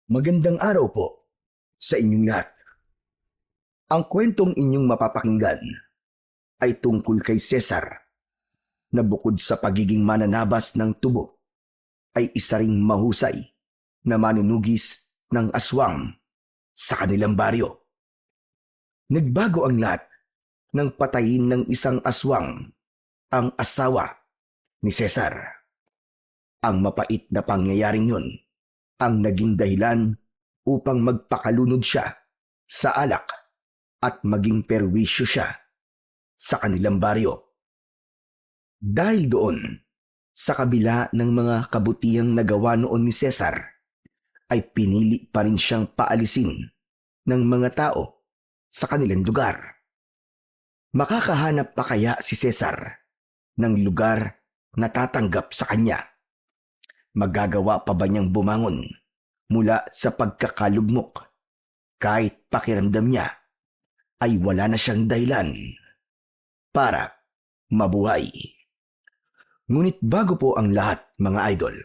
Magandang araw po sa inyong lahat. Ang kwentong inyong mapapakinggan ay tungkol kay Cesar na bukod sa pagiging mananabas ng tubo ay isa ring mahusay na manunugis ng aswang sa kanilang baryo. Nagbago ang lahat nang patayin ng isang aswang ang asawa ni Cesar. Ang mapait na pangyayaring yun ang naging dahilan upang magpakalunod siya sa alak at maging perwisyo siya sa kanilang baryo. Dahil doon, sa kabila ng mga kabutihang nagawa noon ni Cesar, ay pinili pa rin siyang paalisin ng mga tao sa kanilang lugar. Makakahanap pa kaya si Cesar ng lugar na tatanggap sa kanya? Magagawa pa ba niyang bumangon mula sa pagkakalugmok kahit pakiramdam niya ay wala na siyang dahilan para mabuhay? Ngunit bago po ang lahat, mga idol,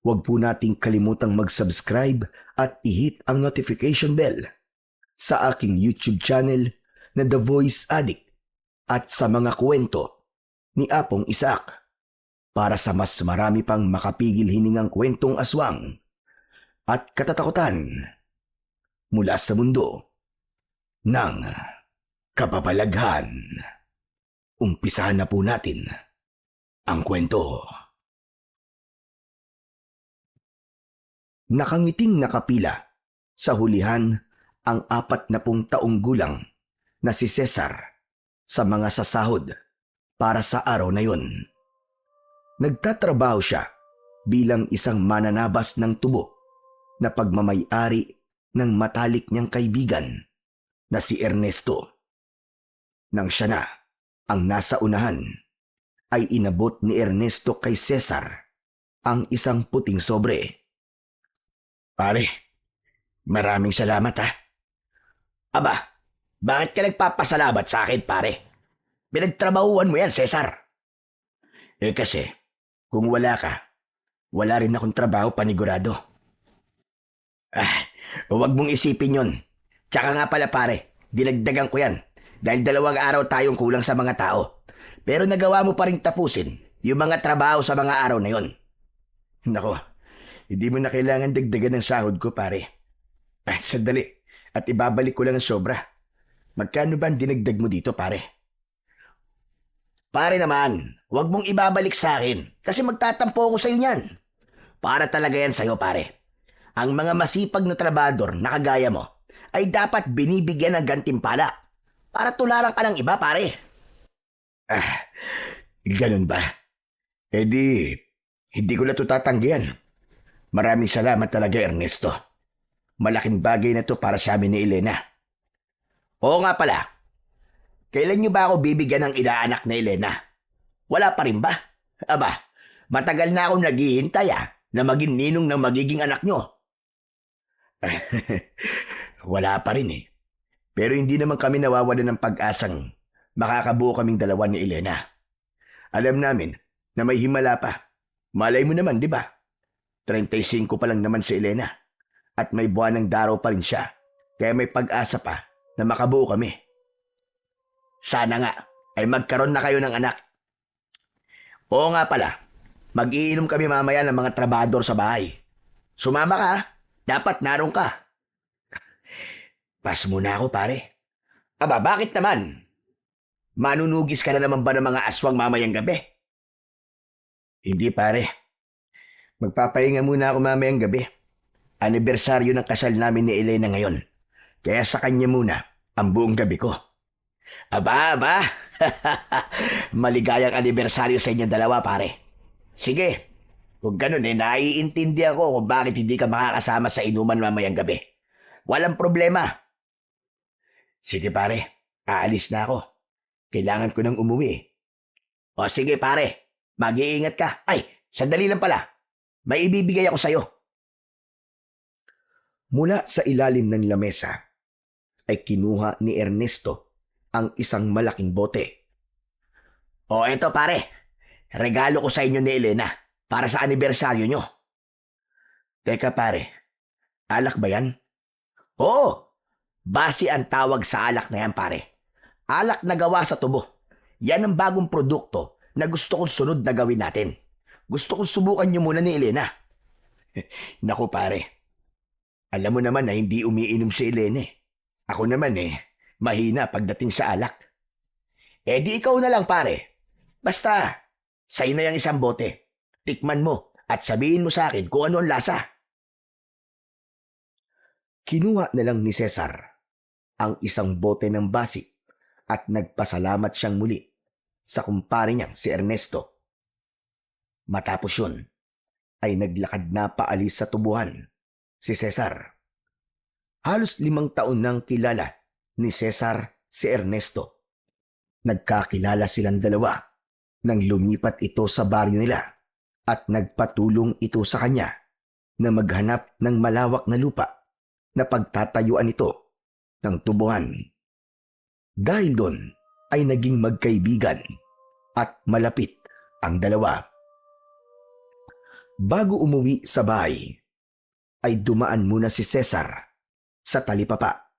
huwag po nating kalimutang mag-subscribe at i-hit ang notification bell sa aking YouTube channel na The Voice Addict at sa mga kwento ni Apong Isaac para sa mas marami pang makapigil hiningang kwentong aswang at katatakutan mula sa mundo ng kababalaghan. Umpisahan na po natin ang kwento. Nakangiting nakapila sa hulihan ang 40 taong gulang na si Cesar sa mga sasahod para sa araw na yun. Nagtatrabaho siya bilang isang mananabas ng tubo na pagmamay-ari ng matalik niyang kaibigan na si Ernesto. Nang siya na ang nasa unahan, ay inabot ni Ernesto kay Cesar ang isang puting sobre. Pare, maraming salamat ha. Aba, bakit ka nagpapasalamat sa akin, pare? Pinagtrabahuan mo yan, Cesar. Kasi, kung wala ka, wala rin akong trabaho panigurado. Huwag mong isipin yon. Tsaka nga pala pare, dinagdagan ko yan dahil 2 araw tayong kulang sa mga tao. Pero nagawa mo pa rin tapusin yung mga trabaho sa mga araw na yon. Nako, hindi mo na kailangan dagdagan ng sahod ko, pare. Sandali, at ibabalik ko lang ang sobra. Magkano ba ang dinagdag mo dito, pare? Pare naman, huwag mong ibabalik sa akin kasi magtatampo ako sa iyo niyan. Para talaga yan sa'yo, pare. Ang mga masipag na trabador na kagaya mo ay dapat binibigyan ng gantimpala para tularan ka ng iba, pare. Ganun ba? Hindi ko na ito tatanggihan. Maraming salamat talaga, Ernesto. Malaking bagay na to para sa amin ni Elena. Oo nga pala, kailan niyo ba ako bibigyan ng inaanak na Elena? Wala pa rin ba? Aba, matagal na akong naghihintay na maging ninong ng magiging anak niyo. Wala pa rin eh. Pero hindi naman kami nawawalan ng pag-asang makakabuo kaming dalawa ni Elena. Alam namin na may himala pa. Malay mo naman, di ba? 35 pa lang naman si Elena. At may buwan ng daraw pa rin siya. Kaya may pag-asa pa na makabuo kami. Sana nga ay magkaroon na kayo ng anak. Oo nga pala, mag-iinom kami mamaya ng mga trabador sa bahay. Sumama ka, dapat naroon ka. Pas muna ako, pare. Aba, bakit naman? Manunugis ka na naman ba ng mga aswang mamayang gabi? Hindi, pare. Magpapahinga muna ako mamayang gabi. Anibersaryo ng kasal namin ni Elena ngayon. Kaya sa kanya muna ang buong gabi ko. Aba. Maligayang anibersaryo sa inyo dalawa, pare. Sige, kung ganun naiintindihan ko kung bakit hindi ka makakasama sa inuman mamayang gabi. Walang problema. Sige, pare. Aalis na ako. Kailangan ko nang umuwi. O sige, pare. Mag-iingat ka. Ay, sandali lang pala. May ibibigay ako sa'yo. Mula sa ilalim ng lamesa ay kinuha ni Ernesto ang isang malaking bote. O eto, pare. Regalo ko sa inyo ni Elena para sa anibersaryo nyo. Teka, pare. Alak ba yan? Oo, base ang tawag sa alak na yan, pare. Alak na gawa sa tubo. Yan ang bagong produkto na gusto kong sunod na gawin natin. Gusto kong subukan niyo muna ni Elena. Naku pare, alam mo naman na hindi umiinom si Elena eh. Ako naman mahina pagdating sa alak. Di ikaw na lang pare. Basta, sa'yo na yung isang bote. Tikman mo at sabihin mo sa akin kung ano ang lasa. Kinuha na lang ni Cesar ang isang bote ng basi at nagpasalamat siyang muli sa kumpare niyang si Ernesto. Matapos yun, ay naglakad na paalis sa tubuhan si Cesar. Halos 5 taon nang kilala ni Cesar si Ernesto. Nagkakilala silang dalawa nang lumipat ito sa baryo nila at nagpatulong ito sa kanya na maghanap ng malawak na lupa na pagtatayuan ito ng tubuhan. Dahil doon ay naging magkaibigan at malapit ang dalawa. Bago umuwi sa bahay, ay dumaan muna si Cesar sa talipapa.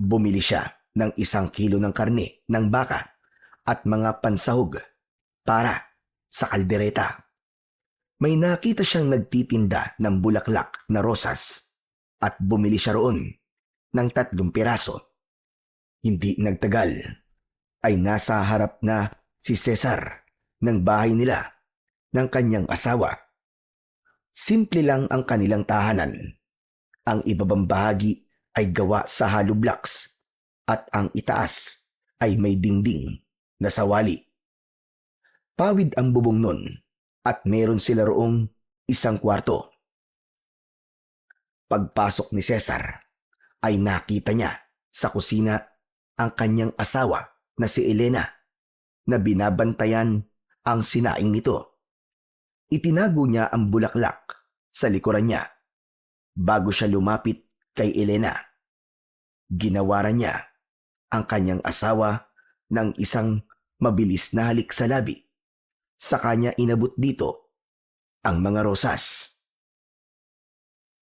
Bumili siya ng 1 kilo ng karne ng baka at mga pansahog para sa kaldereta. May nakita siyang nagtitinda ng bulaklak na rosas at bumili siya roon ng 3 piraso. Hindi nagtagal ay nasa harap na si Cesar ng bahay nila ng kanyang asawa. Simple lang ang kanilang tahanan. Ang ibabang bahagi ay gawa sa hollow blocks at ang itaas ay may dingding na sawali. Pawid ang bubong nun at meron sila roong 1 kwarto. Pagpasok ni Cesar ay nakita niya sa kusina ang kanyang asawa na si Elena na binabantayan ang sinaing nito. Itinago niya ang bulaklak sa likuran niya bago siya lumapit kay Elena. Ginawaran niya ang kanyang asawa ng isang mabilis na halik sa labi. Sa kanya inabot dito ang mga rosas.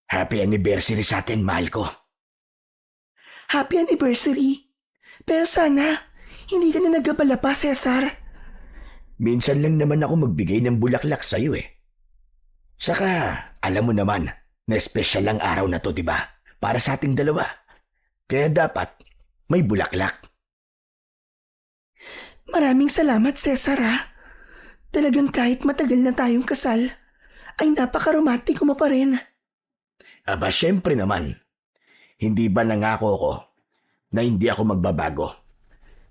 Happy anniversary sa atin, mahal ko. Happy anniversary! Pero sana, hindi ka na nagabala pa, Cesar. Minsan lang naman ako magbigay ng bulaklak sa'yo eh. Saka, alam mo naman na espesyal ang araw na to, di ba? Para sa ating dalawa. Kaya dapat may bulaklak. Maraming salamat, Cesar, ha? Talagang kahit matagal na tayong kasal, ay napaka-romantiko mo pa rin. Aba, syempre naman. Hindi ba nangako ko na hindi ako magbabago?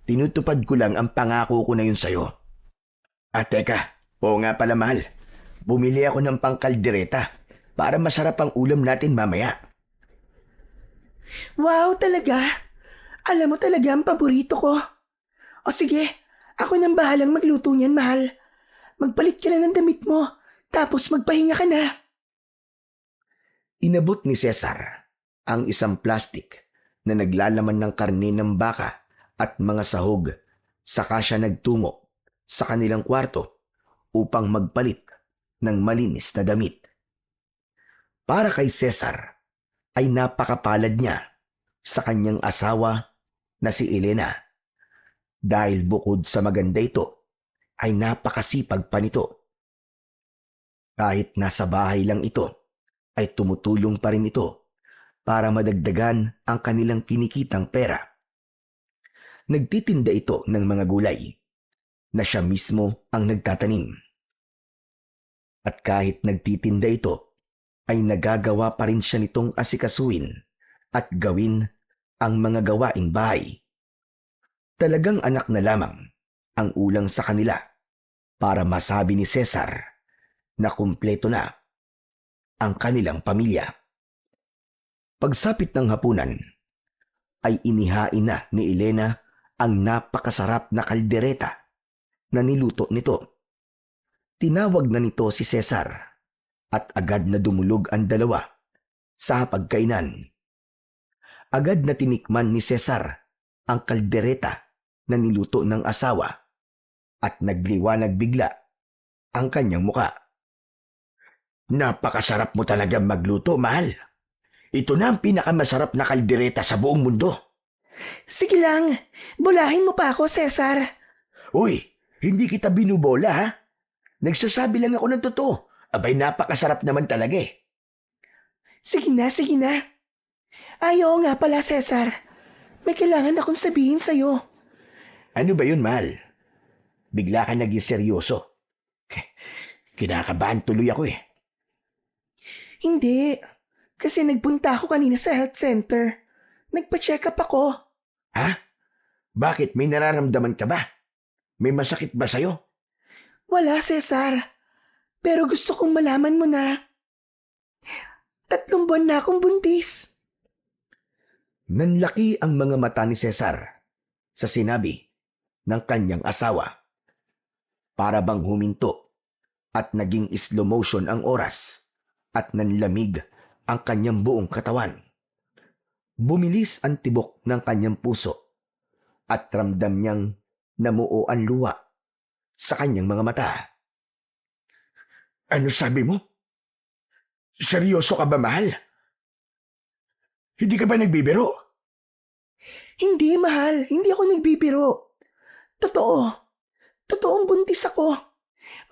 Tinutupad ko lang ang pangako ko na yun sa'yo. At teka, oo nga pala mahal. Bumili ako ng pangkaldereta para masarap ang ulam natin mamaya. Wow, talaga? Alam mo talaga ang paborito ko. O sige, ako nang bahalang magluto niyan, mahal. Magpalit ka na ng damit mo, tapos magpahinga ka na. Inabot ni Cesar ang isang plastik na naglalaman ng karne ng baka at mga sahog, saka siya nagtungo sa kanilang kwarto upang magpalit ng malinis na damit. Para kay Cesar ay napakapalad niya sa kanyang asawa na si Elena dahil bukod sa maganda ito ay napakasipag pa nito. Kahit nasa bahay lang ito ay tumutulong pa rin ito para madagdagan ang kanilang kinikitang pera. Nagtitinda ito ng mga gulay na siya mismo ang nagtatanim. At kahit nagtitinda ito, ay nagagawa pa rin siya nitong asikasuin at gawin ang mga gawaing bahay. Talagang anak na lamang ang ulang sa kanila para masabi ni Cesar na kumpleto na ang kanilang pamilya. Pagsapit ng hapunan, ay inihain na ni Elena ang napakasarap na kaldereta na niluto nito. Tinawag na nito si Cesar at agad na dumulog ang dalawa sa hapagkainan. Agad na tinikman ni Cesar ang kaldereta na niluto ng asawa at nagliwanag bigla ang kanyang muka. Napakasarap mo talaga magluto, mahal. Ito na ang pinakamasarap na kaldereta sa buong mundo. Sige lang, bulahin mo pa ako, Cesar. Uy, hindi kita binubola ha? Nagsasabi lang ako ng totoo. Abay, napakasarap naman talaga eh. Sige na, sige na. Ay, oo nga pala, Cesar. May kailangan akong sabihin sa'yo. Ano ba yun, mahal? Bigla ka naging seryoso. Kinakabahan tuloy ako eh. Hindi. Kasi nagpunta ako kanina sa health center. Nagpa-check up ako. Ha? Bakit? May nararamdaman ka ba? May masakit ba sa'yo? Wala, Cesar. Pero gusto kong malaman mo na 3 buwan na akong buntis. Nanlaki ang mga mata ni Cesar sa sinabi ng kanyang asawa. Para bang huminto at naging slow motion ang oras at nanlamig ang kanyang buong katawan. Bumilis ang tibok ng kanyang puso at ramdam niyang namuo ang luha sa kanyang mga mata. Ano sabi mo? Seryoso ka ba, mahal? Hindi ka ba nagbibiro? Hindi, mahal. Hindi ako nagbibiro. Totoo. Totoong buntis ako.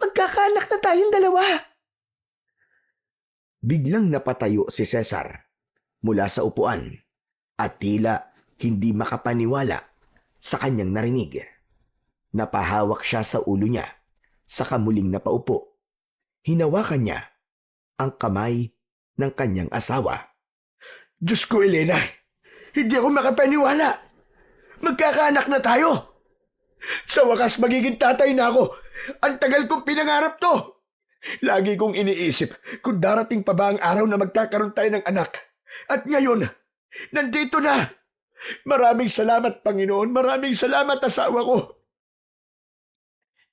Magkakaanak na tayong dalawa. Biglang napatayo si Cesar mula sa upuan at tila hindi makapaniwala sa kanyang narinig. Napahawak siya sa ulo niya sa kamuling napaupo. Hinawakan niya ang kamay ng kanyang asawa. Diyos ko, Elena! Hindi ako makapaniwala! Magkakaanak na tayo! Sa wakas magiging tatay na ako! Ang tagal kong pinangarap to! Lagi kong iniisip kung darating pa ba ang araw na magkakaroon tayo ng anak. At ngayon, nandito na! Maraming salamat, Panginoon! Maraming salamat, asawa ko!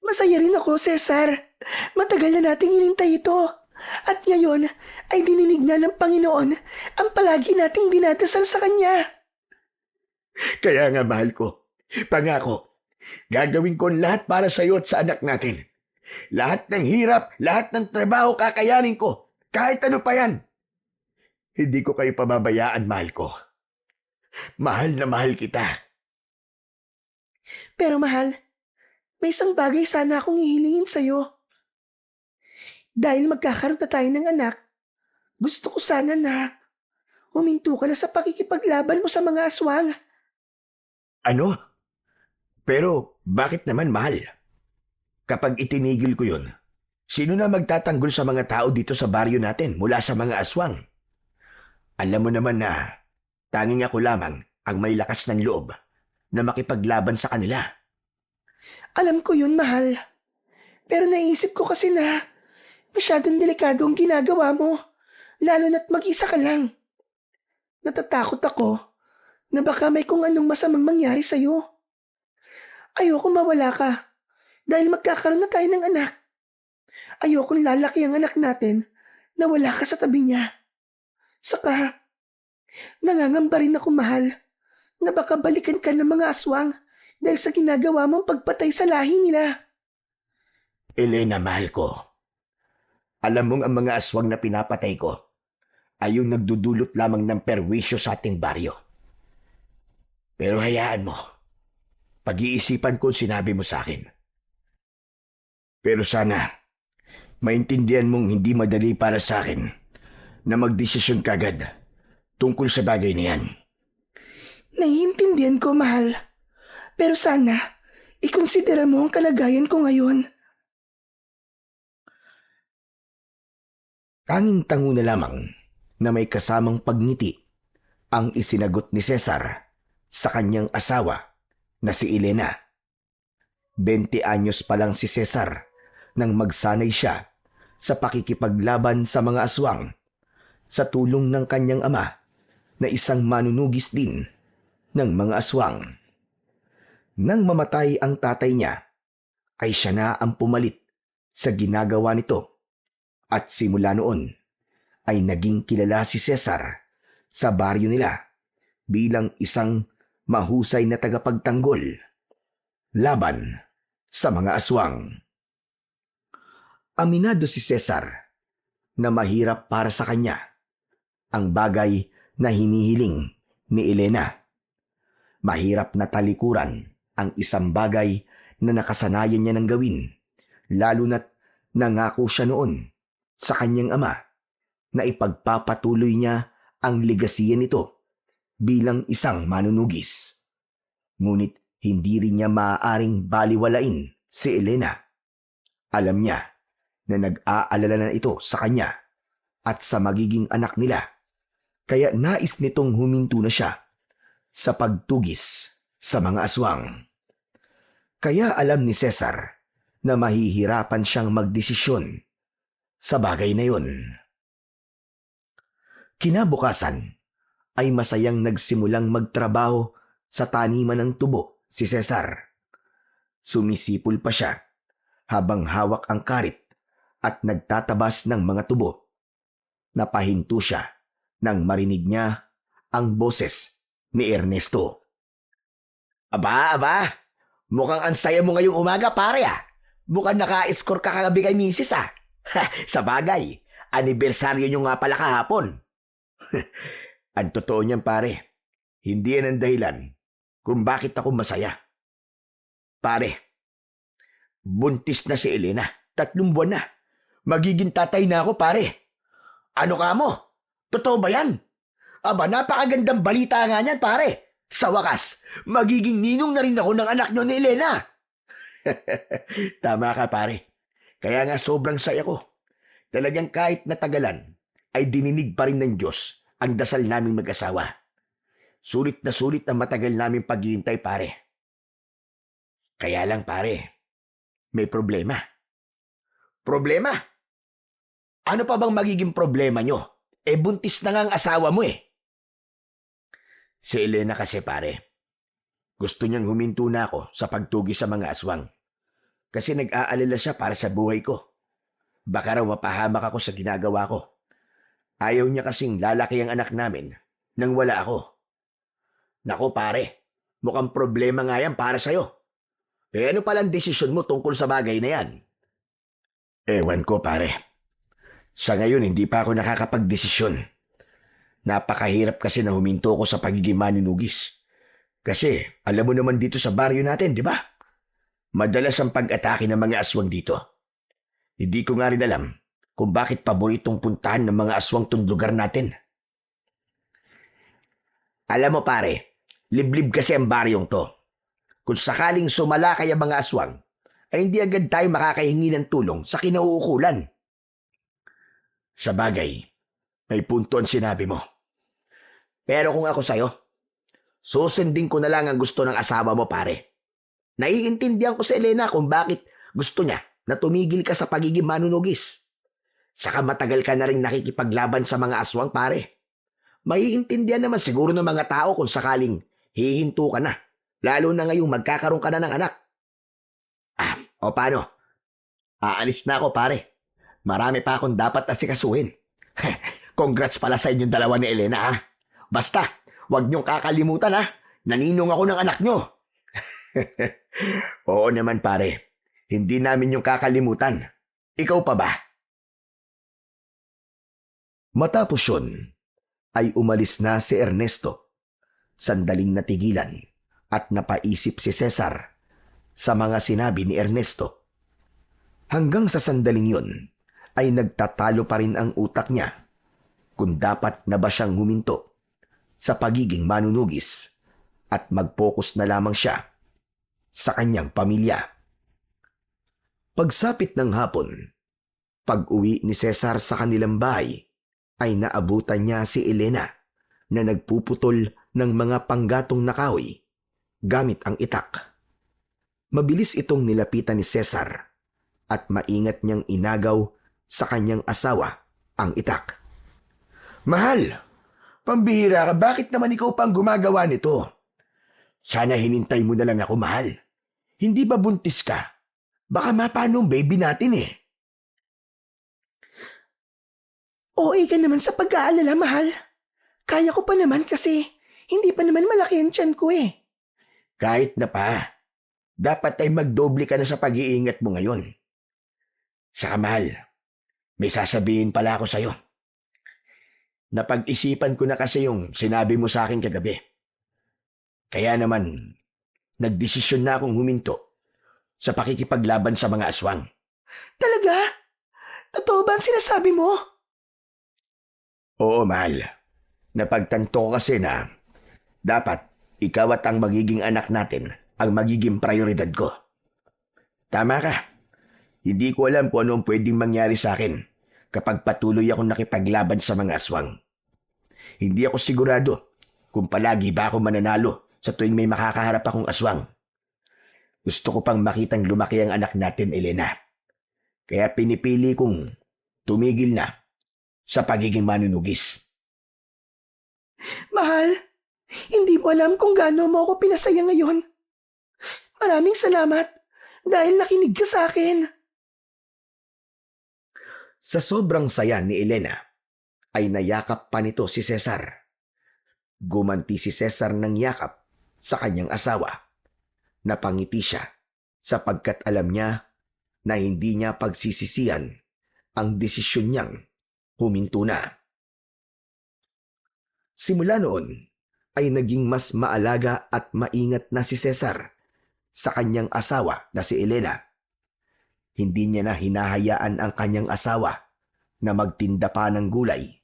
Masaya rin ako, Cesar. Matagal na nating inintay ito. At ngayon ay dininig na ng Panginoon ang palagi nating dinadasal sa Kanya. Kaya nga, mahal ko, pangako, gagawin ko ang lahat para sa iyo at sa anak natin. Lahat ng hirap, lahat ng trabaho kakayanin ko, kahit ano pa yan. Hindi ko kayo pababayaan, mahal ko. Mahal na mahal kita. Pero mahal, may isang bagay sana akong ihilingin sa'yo. Dahil magkakaroon na tayo ng anak, gusto ko sana na huminto ka na sa pakikipaglaban mo sa mga aswang. Ano? Pero bakit naman, mahal? Kapag itinigil ko yun, sino na magtatanggol sa mga tao dito sa baryo natin mula sa mga aswang? Alam mo naman na tanging ako lamang ang may lakas ng loob na makipaglaban sa kanila. Alam ko yun, mahal. Pero naisip ko kasi na masyadong delikado ang ginagawa mo, lalo na't mag-isa ka lang. Natatakot ako na baka may kung anong masamang mangyari sa'yo. Ayoko mawala ka dahil magkakaroon na tayo ng anak. Ayokong lalaki ang anak natin na wala ka sa tabi niya. Saka, nangangamba rin ako, mahal, na baka balikan ka ng mga aswang dahil sa ginagawa mong pagpatay sa lahi nila. Elena, mahal ko. Alam mong ang mga aswang na pinapatay ko ay yung nagdudulot lamang ng perwisyo sa ating baryo. Pero hayaan mo. Pag-iisipan ko sinabi mo sa akin. Pero sana, maintindihan mong hindi madali para sa akin na magdesisyon kagad tungkol sa bagay na yan. Naiintindihan ko, mahal. Pero sana, ikonsidera mo ang kalagayan ko ngayon. Tanging-tango na lamang na may kasamang pagngiti ang isinagot ni Cesar sa kanyang asawa na si Elena. 20 anyos pa lang si Cesar nang magsanay siya sa pakikipaglaban sa mga aswang sa tulong ng kanyang ama na isang manunugis din ng mga aswang. Nang mamatay ang tatay niya, ay siya na ang pumalit sa ginagawa nito. At simula noon ay naging kilala si Cesar sa baryo nila bilang isang mahusay na tagapagtanggol laban sa mga aswang. Aminado si Cesar na mahirap para sa kanya ang bagay na hinihiling ni Elena. Mahirap na talikuran ang isang bagay na nakasanayan niya ng gawin, lalo na't nangako siya noon sa kanyang ama na ipagpapatuloy niya ang legasiya nito bilang isang manunugis. Ngunit hindi rin niya maaaring baliwalain si Elena. Alam niya na nag-aalala na ito sa kanya at sa magiging anak nila, kaya nais nitong huminto na siya sa pagtugis sa mga aswang. Kaya alam ni Cesar na mahihirapan siyang magdesisyon sa bagay na yun. Kinabukasan ay masayang nagsimulang magtrabaho sa taniman ng tubo si Cesar. Sumisipol pa siya habang hawak ang karit at nagtatabas ng mga tubo. Napahinto siya nang marinig niya ang boses ni Ernesto. Aba, mukhang ang saya mo ngayong umaga, pare ah. Mukhang naka-score ka kagabi kay misis ah. Sa bagay, anibersaryo nyo nga pala kahapon. Ang totoo niyan, pare, hindi yan ang dahilan kung bakit ako masaya. Pare, buntis na si Elena. 3 buwan na. Magiging tatay na ako, pare. Ano ka mo? Totoo ba yan? Aba, napakagandang balita nga niyan, pare. Sa wakas, magiging ninong na rin ako ng anak nyo ni Elena. Tama ka, pare. Kaya nga sobrang saya ko. Talagang kahit natagalan, ay dininig pa rin ng Diyos ang dasal naming mag-asawa. Sulit na sulit ang matagal naming paghihintay, pare. Kaya lang, pare, may problema. Problema? Ano pa bang magiging problema nyo? Buntis na nga ang asawa mo eh. Si Elena kasi, pare, gusto niyang huminto na ako sa pagtugi sa mga aswang. Kasi nag-aalala siya para sa buhay ko. Baka raw mapahamak ako sa ginagawa ko. Ayaw niya kasing lalaki ang anak namin nang wala ako. Nako, pare, mukhang problema nga yan para sa'yo. Ano palang desisyon mo tungkol sa bagay na yan? Ewan ko, pare. Sa ngayon, hindi pa ako nakakapagdesisyon. Napakahirap kasi na huminto ko sa pagiging manunugis. Kasi, alam mo naman dito sa baryo natin, di ba? Madalas ang pag-atake ng mga aswang dito. Hindi ko nga rin alam kung bakit paboritong puntahan ng mga aswang tong lugar natin. Alam mo, pare, liblib kasi ang baryong to. Kung sakaling sumalakay ang mga aswang, ay hindi agad tayo makakahingi ng tulong sa kinauukulan. Sa bagay, may punto ang sinabi mo. Pero kung ako sa'yo, susundin ko na lang ang gusto ng asawa mo, pare. Naiintindihan ko sa Elena kung bakit gusto niya na tumigil ka sa pagiging manunugis. Saka matagal ka na rin nakikipaglaban sa mga aswang, pare. Maiintindihan naman siguro ng mga tao kung sakaling hihinto ka na, lalo na ngayong magkakaroon ka na ng anak. O paano? Aalis na ako, pare. Marami pa akong dapat asikasuhin. Congrats pala sa inyong dalawa ni Elena, ha? Basta, huwag niyong kakalimutan, ha? Naninong ako ng anak niyo. Oo naman, pare. Hindi namin yung kakalimutan. Ikaw pa ba? Matapos yun, ay umalis na si Ernesto. Sandaling natigilan at napaisip si Cesar sa mga sinabi ni Ernesto. Hanggang sa sandaling yun, ay nagtatalo pa rin ang utak niya kung dapat na ba siyang huminto sa pagiging manunugis at mag-focus na lamang siya sa kanyang pamilya. Pagsapit ng hapon, pag-uwi ni Cesar sa kanilang bahay, ay naabutan niya si Elena na nagpuputol ng mga panggatong na kahoy gamit ang itak. Mabilis itong nilapitan ni Cesar at maingat niyang inagaw sa kanyang asawa ang itak. Mahal, pambihira ka, bakit naman ikaw pang gumagawa nito? Sana hinintay mo na lang ako, mahal. Hindi ba buntis ka? Baka mapano ang baby natin eh. OA ka naman sa pag-aalala, mahal. Kaya ko pa naman kasi hindi pa naman malaki ang tiyan ko eh. Kahit na pa, dapat ay magdoble ka na sa pag-iingat mo ngayon. Saka mahal, may sasabihin pala ako sa'yo. Napag-isipan ko na kasi yung sinabi mo sa akin kagabi. Kaya naman, nagdesisyon na akong huminto sa pakikipaglaban sa mga aswang. Talaga? Totoo ba ang sinasabi mo? Oo, mahal. Napagtanto ko kasi na dapat ikaw at ang magiging anak natin ang magiging prioridad ko. Tama ka. Hindi ko alam kung ano ang pwedeng mangyari sa akin kapag patuloy akong nakipaglaban sa mga aswang. Hindi ako sigurado kung palagi ba ako mananalo sa tuwing may makakaharap akong aswang. Gusto ko pang makitang lumaki ang anak natin, Elena. Kaya pinipili kong tumigil na sa pagiging manunugis. Mahal, hindi mo alam kung gaano mo ako pinasaya ngayon. Maraming salamat dahil nakinig ka sa akin. Sa sobrang saya ni Elena, ay nayakap pa nito si Cesar. Gumanti si Cesar ng yakap sa kanyang asawa. Napangiti siya sapagkat alam niya na hindi niya pagsisisihan ang desisyon niyang huminto na. Simula noon ay naging mas maalaga at maingat na si Cesar sa kanyang asawa na si Elena. Hindi niya na hinahayaan ang kanyang asawa na magtinda pa ng gulay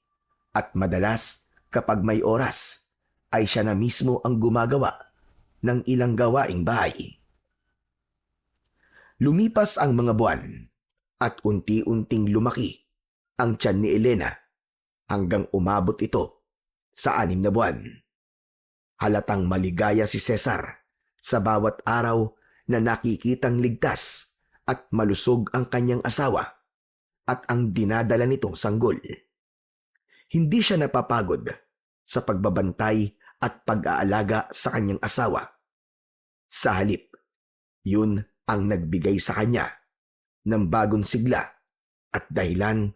at madalas kapag may oras ay siya na mismo ang gumagawa ng ilang gawaing bahay. Lumipas ang mga buwan at unti-unting lumaki ang tiyan ni Elena hanggang umabot ito sa 6 na buwan. Halatang maligaya si Cesar sa bawat araw na nakikitang ligtas at malusog ang kanyang asawa at ang dinadala nitong sanggol. Hindi siya napapagod sa pagbabantay at pag-aalaga sa kanyang asawa. Sa halip, yun ang nagbigay sa kanya ng bagong sigla at dahilan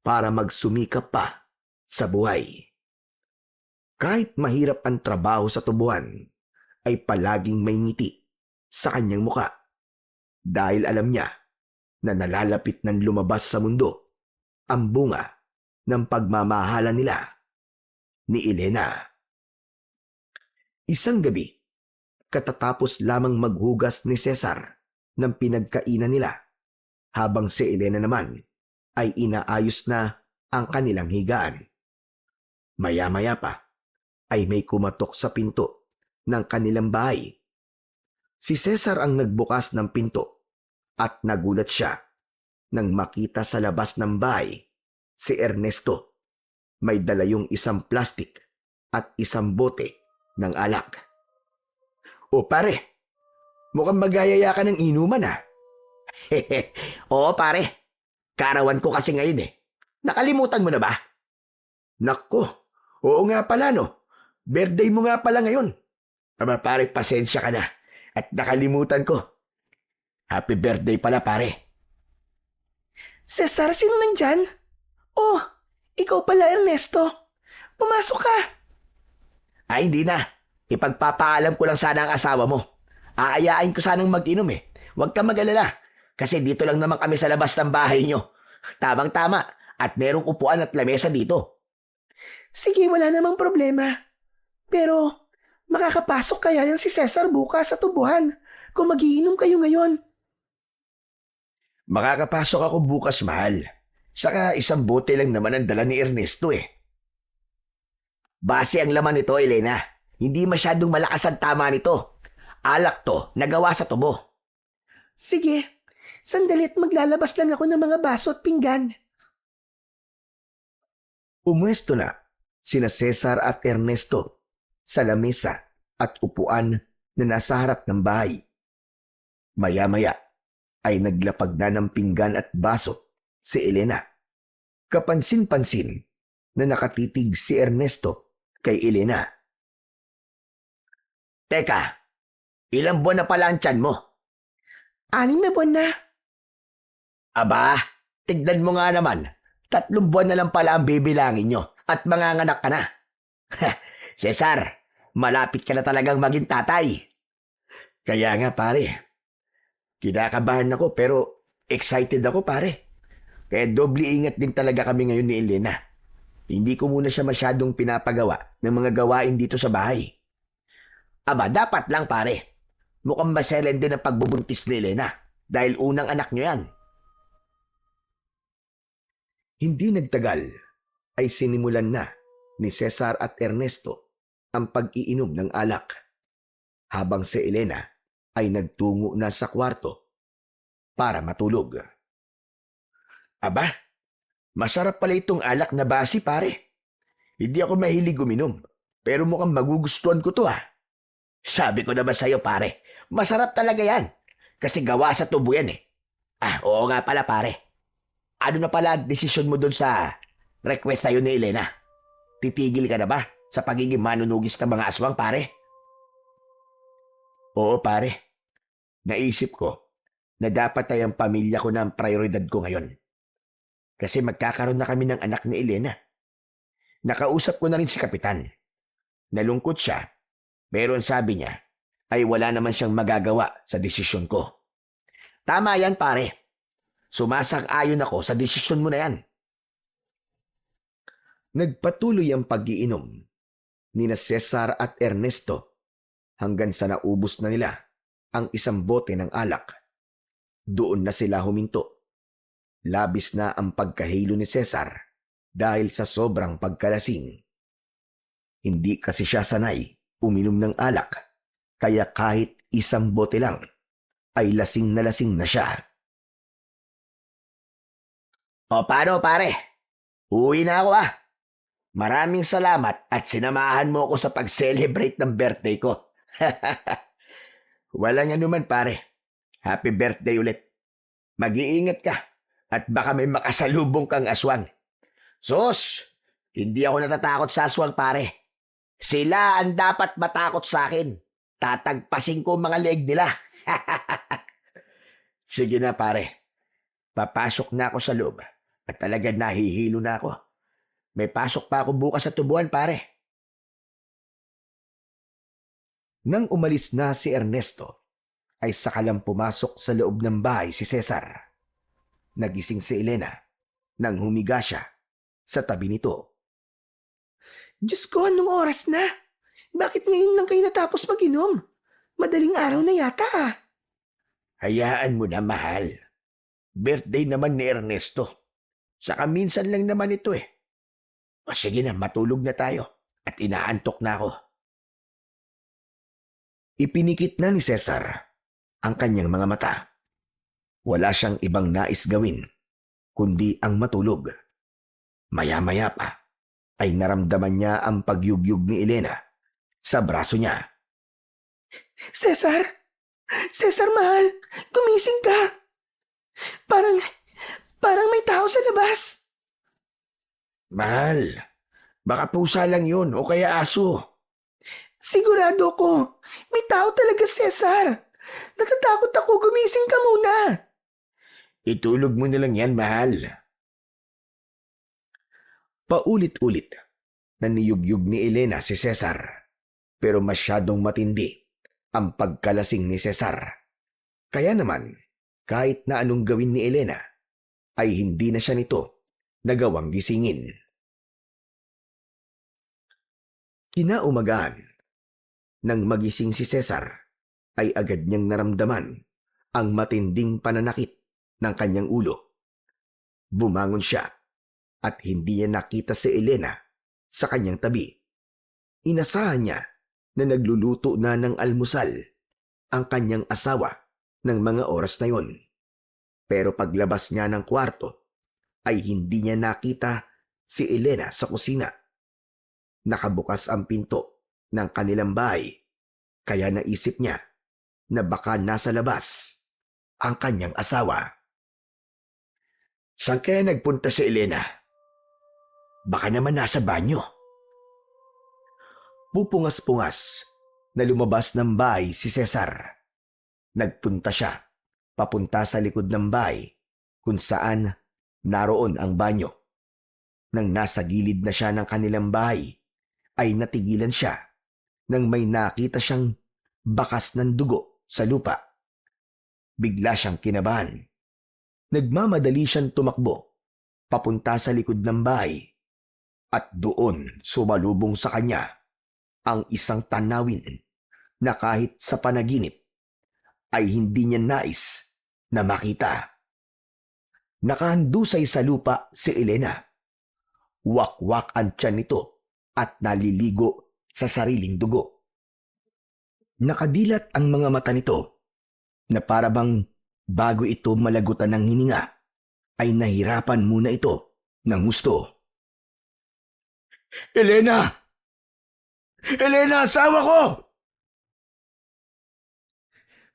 para magsumikap pa sa buhay. Kahit mahirap ang trabaho sa tubuhan, ay palaging may ngiti sa kanyang muka dahil alam niya na nalalapit ng lumabas sa mundo ang bunga ng pagmamahala nila ni Elena. Isang gabi, katatapos lamang maghugas ni Cesar ng pinagkainan nila, habang si Elena naman ay inaayos na ang kanilang higaan. Maya-maya pa ay may kumatok sa pinto ng kanilang bahay. Si Cesar ang nagbukas ng pinto at nagulat siya nang makita sa labas ng bahay si Ernesto. May dala yung isang plastik at isang bote ng alak. O pare, mukhang magayaya ka ng inuman ah. Oo pare, karawan ko kasi ngayon eh. Nakalimutan mo na ba? Nako, oo nga pala no. Birthday mo nga pala ngayon. Aba pare, pasensya ka na. At nakalimutan ko. Happy birthday pala pare. Cesar, sino nandyan? Oh, ikaw pala Ernesto. Pumasok ka. Ay hindi na. Ipagpapaalam ko lang sana ang asawa mo. Aayain ko sanang mag-inom eh. Huwag ka mag-alala. Kasi dito lang naman kami sa labas ng bahay nyo. Tamang-tama. At merong upuan at lamesa dito. Sige, wala namang problema. Pero, makakapasok kaya yan si Cesar bukas sa tubuhan kung magiinom kayo ngayon? Makakapasok ako bukas, mahal. Saka isang bote lang naman ang dala ni Ernesto eh. Base ang laman nito, Elena. Hindi masyadong malakas ang tama nito. Alak to, nagawa sa tubo. Sige, sandali at maglalabas lang ako ng mga baso at pinggan. Pumwesto na sina Cesar at Ernesto sa lamesa at upuan na nasa harap ng bahay. Maya-maya ay naglapag na ng pinggan at baso si Elena. Kapansin-pansin na nakatitig si Ernesto kay Elena. Teka, ilang buwan na pala ang tiyan mo? 6 na buwan na. Aba, tignan mo nga naman. 3 buwan na lang pala ang bibilangin nyo at manganganak ka na. Cesar, malapit ka na talagang maging tatay. Kaya nga pare, kinakabahan ako pero excited ako pare. Kaya doble ingat din talaga kami ngayon ni Elena. Hindi ko muna siya masyadong pinapagawa ng mga gawain dito sa bahay. Aba, dapat lang pare. Mukhang maselen din ang pagbubuntis ni Elena dahil unang anak niyo yan. Hindi nagtagal ay sinimulan na ni Cesar at Ernesto ang pag-iinom ng alak habang si Elena ay nagtungo na sa kwarto para matulog. Aba, masarap pala itong alak na basi pare. Hindi ako mahilig uminom, pero mukhang magugustuhan ko to. Sabi ko na ba sa'yo pare, masarap talaga yan. Kasi gawa sa tubo yan eh. Oo nga pala pare. Ano na pala ang desisyon mo doon sa request sa'yo ni Elena? Titigil ka na ba sa pagiging manunugis ng mga aswang pare? Oo pare, naisip ko na dapat ay ang pamilya ko na ang prioridad ko ngayon. Kasi magkakaroon na kami ng anak ni Elena. Nakausap ko na rin si Kapitan. Nalungkot siya, pero ang sabi niya ay wala naman siyang magagawa sa desisyon ko. Tama yan pare. Sumasang-ayon ako sa desisyon mo na yan. Nagpatuloy ang pag-iinom nina Cesar at Ernesto hanggang sa naubos na nila ang isang bote ng alak. Doon na sila huminto. Labis na ang pagkahilo ni Cesar dahil sa sobrang pagkalasing. Hindi kasi siya sanay uminom ng alak, kaya kahit isang bote lang ay lasing na siya. O paano pare? Uwi na ako Maraming salamat at sinamahan mo ako sa pag-celebrate ng birthday ko. Walang anuman pare. Happy birthday ulit. Mag-iingat ka at baka may makasalubong kang aswang. Sus! Hindi ako natatakot sa aswang pare. Sila ang dapat matakot sa akin. Tatagpasin ko mga leeg nila. Sige na pare. Papasok na ako sa loob at talaga nahihilo na ako. May pasok pa ako bukas sa tubuan pare. Nang umalis na si Ernesto, ay saka lang pumasok sa loob ng bahay si Cesar. Nagising si Elena nang humiga siya sa tabi nito. Diyos ko, anong oras na? Bakit ngayon lang kayo natapos mag-inom? Madaling araw na yata Hayaan mo na mahal. Birthday naman ni Ernesto. Saka minsan lang naman ito O sige na, matulog na tayo at inaantok na ako. Ipinikit na ni Cesar ang kanyang mga mata. Wala siyang ibang nais gawin kundi ang matulog. Maya-maya pa ay naramdaman niya ang pagyugyug ni Elena sa braso niya. Cesar! Cesar, mahal! Gumising ka! Parang may tao sa labas. Mahal, baka pusa lang yun o kaya aso. Sigurado ko. May tao talaga, Cesar. Natatakot ako. Gumising ka muna. Itulog mo na lang yan, mahal. Paulit-ulit na niyugyug ni Elena si Cesar, pero masyadong matindi ang pagkalasing ni Cesar. Kaya naman, kahit na anong gawin ni Elena, ay hindi na siya nito nagawang gisingin. Kinaumagahan, nang magising si Cesar, ay agad niyang naramdaman ang matinding pananakit ng kanyang ulo. Bumangon siya at hindi niya nakita si Elena sa kanyang tabi. Inasahan niya na nagluluto na ng almusal ang kanyang asawa ng mga oras na yon. Pero paglabas niya ng kwarto, ay hindi niya nakita si Elena sa kusina. Nakabukas ang pinto ng kanilang bahay, kaya naisip niya na baka nasa labas ang kanyang asawa. Saan kaya nagpunta si Elena? Baka naman nasa banyo. Pupungas-pungas na lumabas ng bahay si Cesar. Nagpunta siya papunta sa likod ng bahay kung saan naroon ang banyo. Nang nasa gilid na siya ng kanilang bahay, ay natigilan siya nang may nakita siyang bakas ng dugo sa lupa. Bigla siyang kinabahan. Nagmamadali siyang tumakbo papunta sa likod ng bahay. At doon sumalubong sa kanya ang isang tanawin na kahit sa panaginip ay hindi niya nais na makita. Nakahandusay sa lupa si Elena. Wakwak ang tiyan nito at naliligo sa sariling dugo. Nakadilat ang mga mata nito na parabang bago ito malagutan ng hininga ay nahirapan muna ito ng gusto. Elena! Elena, asawa ko!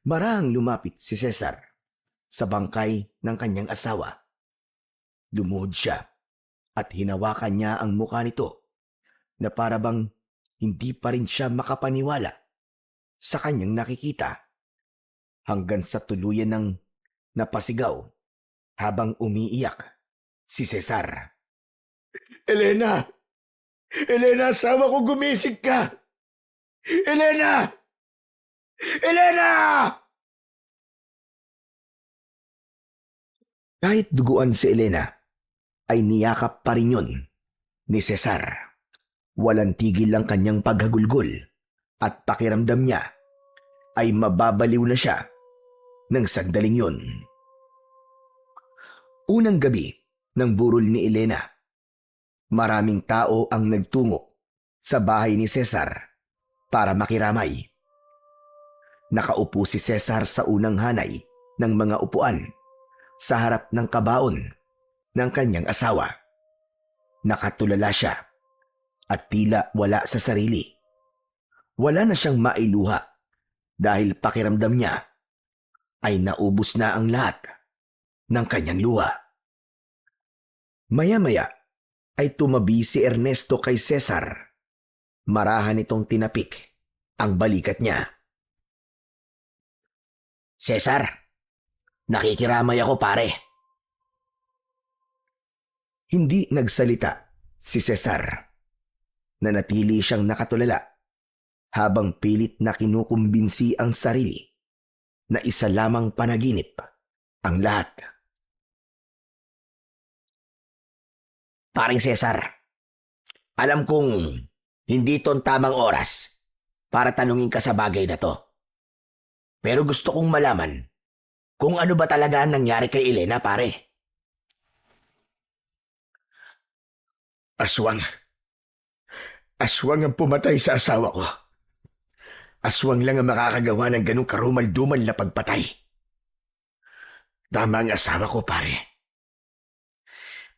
Marahang lumapit si Cesar sa bangkay ng kanyang asawa. Lumuhod siya at hinawakan niya ang mukha nito na parabang hindi pa rin siya makapaniwala sa kanyang nakikita hanggang sa tuluyan ng napasigaw habang umiiyak si Cesar. Elena! Elena, asawa ko, gumising ka! Elena! Elena! Kahit duguan si Elena, ay niyakap pa rin yun ni Cesar. Walang tigil ang kanyang paghagulgol at pakiramdam niya ay mababaliw na siya ng sandaling yun. Unang gabi ng burol ni Elena, maraming tao ang nagtungo sa bahay ni Cesar para makiramay. Nakaupo si Cesar sa unang hanay ng mga upuan sa harap ng kabaon ng kanyang asawa. Nakatulala siya at tila wala sa sarili. Wala na siyang mailuha dahil pakiramdam niya ay naubos na ang lahat ng kanyang luha. Maya-maya ay tumabi si Ernesto kay Cesar. Marahan itong tinapik ang balikat niya. Cesar, nakikiramay ako, pare. Hindi nagsalita si Cesar. Nanatili siyang nakatulala habang pilit na kinukumbinsi ang sarili na isa lamang panaginip ang lahat. Paring Cesar, alam kong hindi ito ang tamang oras para tanungin ka sa bagay na to. Pero gusto kong malaman kung ano ba talaga ang nangyari kay Elena, pare. Aswang. Aswang ang pumatay sa asawa ko. Aswang lang ang makakagawa ng ganong karumal-dumal na pagpatay. Tama ang asawa ko, pare.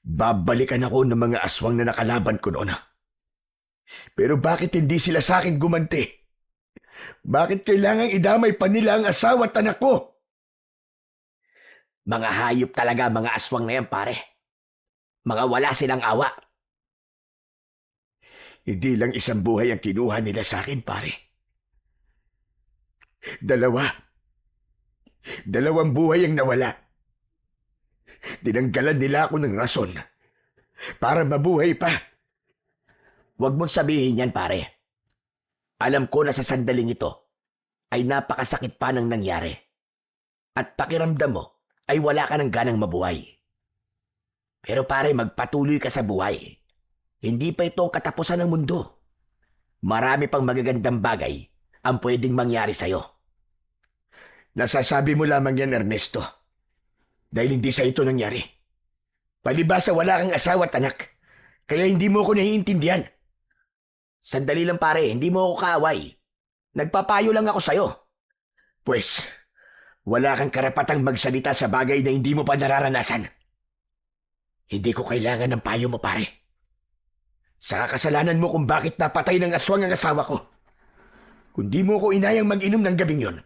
Babalikan ako ng mga aswang na nakalaban ko noon. Pero bakit hindi sila sa akin gumanti? Bakit kailangang idamay pa nila ang asawa at anak ko? Mga hayop talaga mga aswang na yan, pare. Mga wala silang awa. Hindi lang isang buhay ang kinuha nila sa akin, pare. Dalawang buhay ang nawala. Dinanggalan nila ako ng rason para mabuhay pa. Huwag mong sabihin yan, pare. Alam ko na sa sandaling ito ay napakasakit pa ng nangyari. At pakiramdam mo ay wala ka ng ganang mabuhay. Pero pare, magpatuloy ka sa buhay. Hindi pa ito ang katapusan ng mundo. Marami pang magagandang bagay ang pwedeng mangyari sa'yo. Nasasabi mo lamang yan, Ernesto. Dahil hindi sa ito nangyari. Palibasa wala kang asawa at anak. Kaya hindi mo ako naiintindihan. Sandali lang, pare, hindi mo ako kaaway. Nagpapayo lang ako sa'yo. Pues, wala kang karapatang magsalita sa bagay na hindi mo pa nararanasan. Hindi ko kailangan ng payo mo, pare. Sa kasalanan mo kung bakit napatay ng aswang ang asawa ko. Kung di mo ko inayang mag-inom ng gabing yon,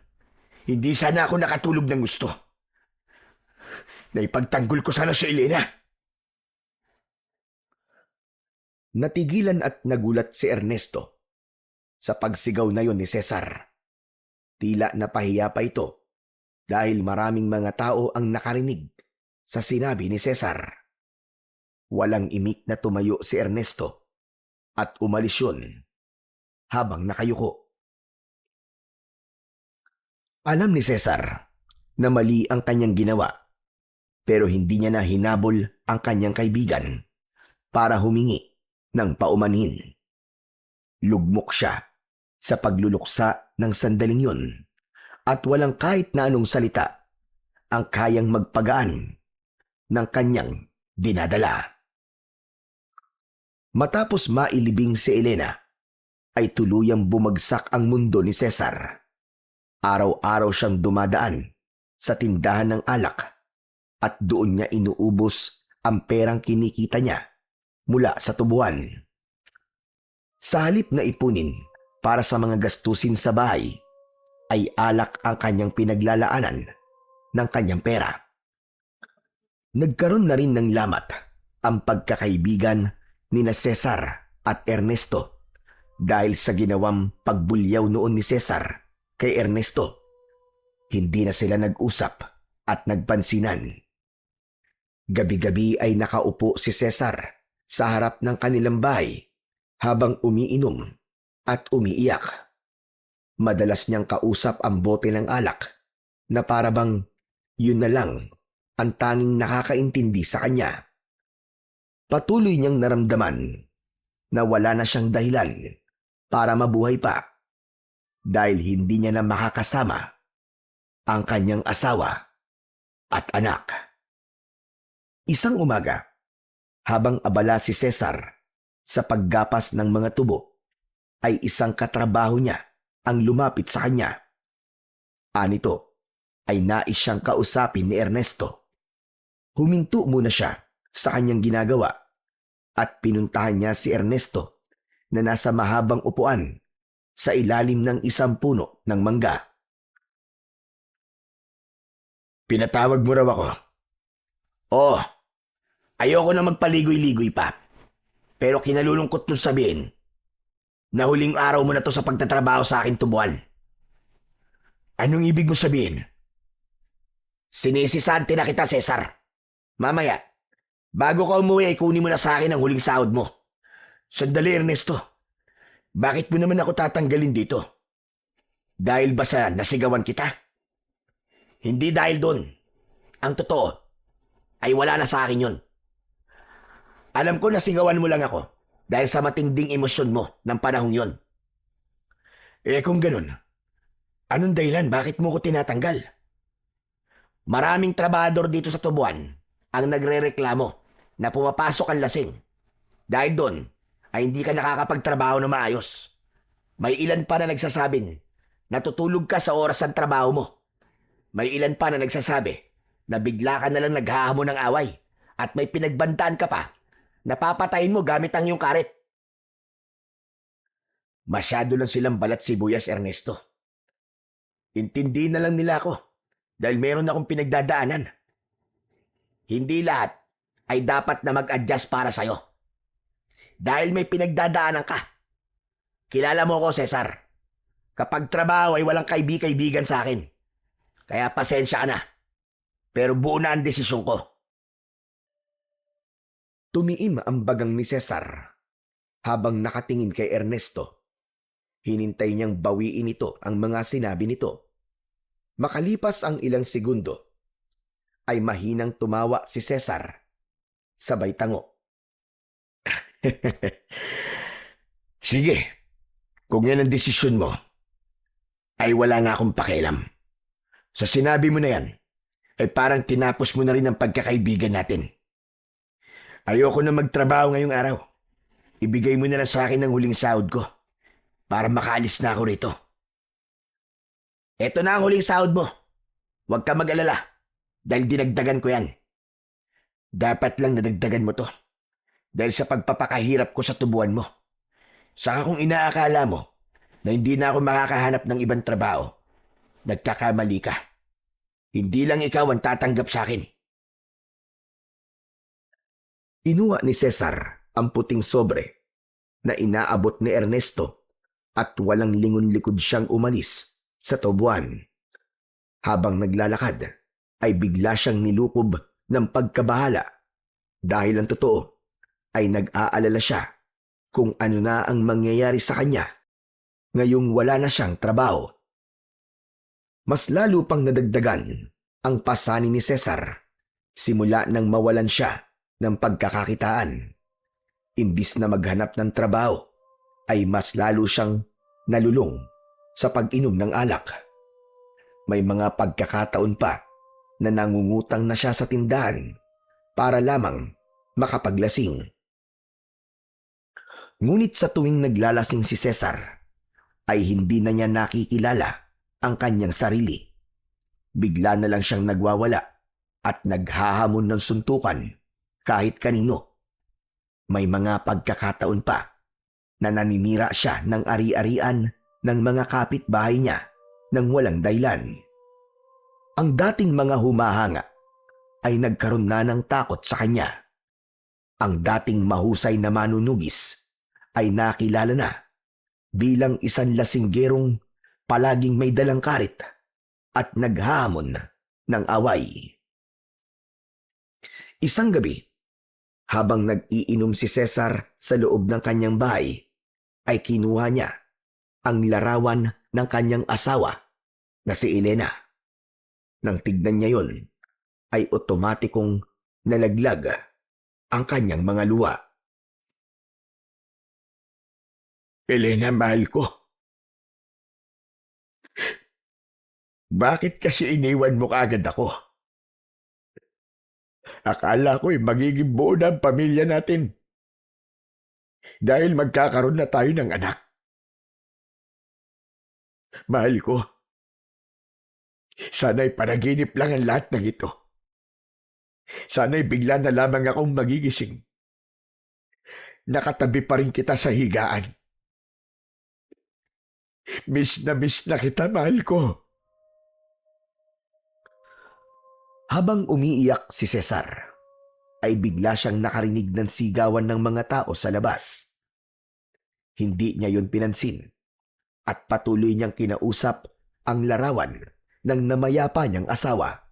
hindi sana ako nakatulog ng gusto. Naipagtanggol ko sana si Elena. Natigilan at nagulat si Ernesto sa pagsigaw na yon ni Cesar. Tila napahiya pa ito dahil maraming mga tao ang nakarinig sa sinabi ni Cesar. Walang imik na tumayo si Ernesto at umalis yun habang nakayuko. Alam ni Cesar na mali ang kanyang ginawa pero hindi niya na hinabol ang kanyang kaibigan para humingi ng paumanhin. Lugmok siya sa pagluluksa ng sandaling yun at walang kahit na anong salita ang kayang magpagaan ng kanyang dinadala. Matapos mailibing si Elena, ay tuluyang bumagsak ang mundo ni Cesar. Araw-araw siyang dumadaan sa tindahan ng alak at doon niya inuubos ang perang kinikita niya mula sa tubuan. Sa halip na ipunin para sa mga gastusin sa bahay, ay alak ang kanyang pinaglalaanan ng kanyang pera. Nagkaroon na rin ng lamat ang pagkakaibigan ni na Cesar at Ernesto dahil sa ginawang pagbulyaw noon ni Cesar kay Ernesto. Hindi na sila nag-usap at nagpansinan. Gabi-gabi ay nakaupo si Cesar sa harap ng kanilang bahay habang umiinom at umiiyak. Madalas niyang kausap ang bote ng alak na parabang yun na lang ang tanging nakakaintindi sa kanya. Patuloy niyang naramdaman na wala na siyang dahilan para mabuhay pa dahil hindi niya na makakasama ang kanyang asawa at anak. Isang umaga, habang abala si Cesar sa paggapas ng mga tubo, ay isang katrabaho niya ang lumapit sa kanya. Anito ay nais siyang kausapin ni Ernesto. Huminto muna siya sa kanyang ginagawa at pinuntahan niya si Ernesto na nasa mahabang upuan sa ilalim ng isang puno ng mangga. Pinatawag mo raw ako? Oo, ayoko na magpaligoy-ligoy pa. Pero kinalulungkot nung sabihin na huling araw mo na to sa pagtatrabaho sa akin tubuan. Anong ibig mo sabihin? Sinisisante na kita, Cesar. Mamaya, bago ka umuwi ay kunin mo na sa akin ang huling sahod mo. Sandali, Ernesto. Bakit mo naman ako tatanggalin dito? Dahil ba sa nasigawan kita? Hindi dahil doon. Ang totoo ay wala na sa akin yun. Alam ko nasigawan mo lang ako dahil sa matinding emosyon mo ng panahong yon. Eh kung ganun, anong dahilan bakit mo ko tinatanggal? Maraming trabahador dito sa tubuan ang nagrereklamo na pumapasok ang lasing. Dahil doon ay hindi ka nakakapagtrabaho na maayos. May ilan pa na nagsasabing natutulog ka sa oras ng trabaho mo. May ilan pa na nagsasabi na bigla ka na lang naghahamon ng away at may pinagbandaan ka pa. Napapatayin mo gamit ang iyong karet. Masyado lang silang balat sibuyas, Ernesto. Intindi na lang nila ako dahil meron akong pinagdadaanan. Hindi lahat ay dapat na mag-adjust para sa'yo. Dahil may pinagdadaanan ka. Kilala mo ko, Cesar. Kapag trabaho ay walang kaibigan sa akin. Kaya pasensya ka na. Pero buo na ang desisyon ko. Tumiim ang bagang ni Cesar habang nakatingin kay Ernesto. Hinintay niyang bawiin ito ang mga sinabi nito. Makalipas ang ilang segundo, ay mahinang tumawa si Cesar. Sabay tango. Sige, kung yan ang desisyon mo, ay wala na akong pakialam. Sa sinabi mo na yan, ay parang tinapos mo na rin ang pagkakaibigan natin. Ayoko na magtrabaho ngayong araw. Ibigay mo na lang sa akin ang huling sahod ko para makaalis na ako rito. Eto na ang huling sahod mo. Huwag ka mag-alala dahil dinagdagan ko yan. Dapat lang nadagdagan mo to dahil sa pagpapakahirap ko sa tubuan mo. Saka kung inaakala mo na hindi na ako makakahanap ng ibang trabaho, nagkakamali ka. Hindi lang ikaw ang tatanggap sa akin. Inuwa ni Cesar ang puting sobre na inaabot ni Ernesto at walang lingon-likod siyang umalis sa tubuan. Habang naglalakad ay bigla siyang nilukob ng pagkabahala dahil ang totoo ay nag-aalala siya kung ano na ang mangyayari sa kanya ngayong wala na siyang trabaho. Mas lalo pang nadagdagan ang pasanin ni Cesar simula nang mawalan siya ng pagkakakitaan. Imbis na maghanap ng trabaho, ay mas lalo siyang nalulong sa pag-inom ng alak. May mga pagkakataon pa na nangungutang na siya sa tindahan para lamang makapaglasing. Ngunit sa tuwing naglalasing si Cesar, ay hindi na niya nakikilala ang kanyang sarili. Bigla na lang siyang nagwawala at naghahamon ng suntukan kahit kanino. May mga pagkakataon pa na naninira siya ng ari-arian ng mga kapitbahay niya nang walang dahilan. Ang dating mga humahanga ay nagkaroon na ng takot sa kanya. Ang dating mahusay na manunugis ay nakilala na bilang isang lasinggerong palaging may dalang karit at naghahamon ng away. Isang gabi, habang nag-iinom si Cesar sa loob ng kanyang bahay, ay kinuha niya ang larawan ng kanyang asawa na si Elena. Nang tignan niya yon, ay otomatikong nalaglag ang kanyang mga luha. Elena, mahal ko. Bakit kasi iniwan mo kaagad ako? Akala ko'y magiging buo na ang pamilya natin. Dahil magkakaroon na tayo ng anak. Mahal ko, sana'y panaginip lang ang lahat ng ito. Sana'y bigla na lamang akong magigising. Nakatabi pa rin kita sa higaan. Miss na kita, mahal ko. Habang umiiyak si Cesar, ay bigla siyang nakarinig ng sigawan ng mga tao sa labas. Hindi niya yun pinansin at patuloy niyang kinausap ang larawan ng namayapa niyang asawa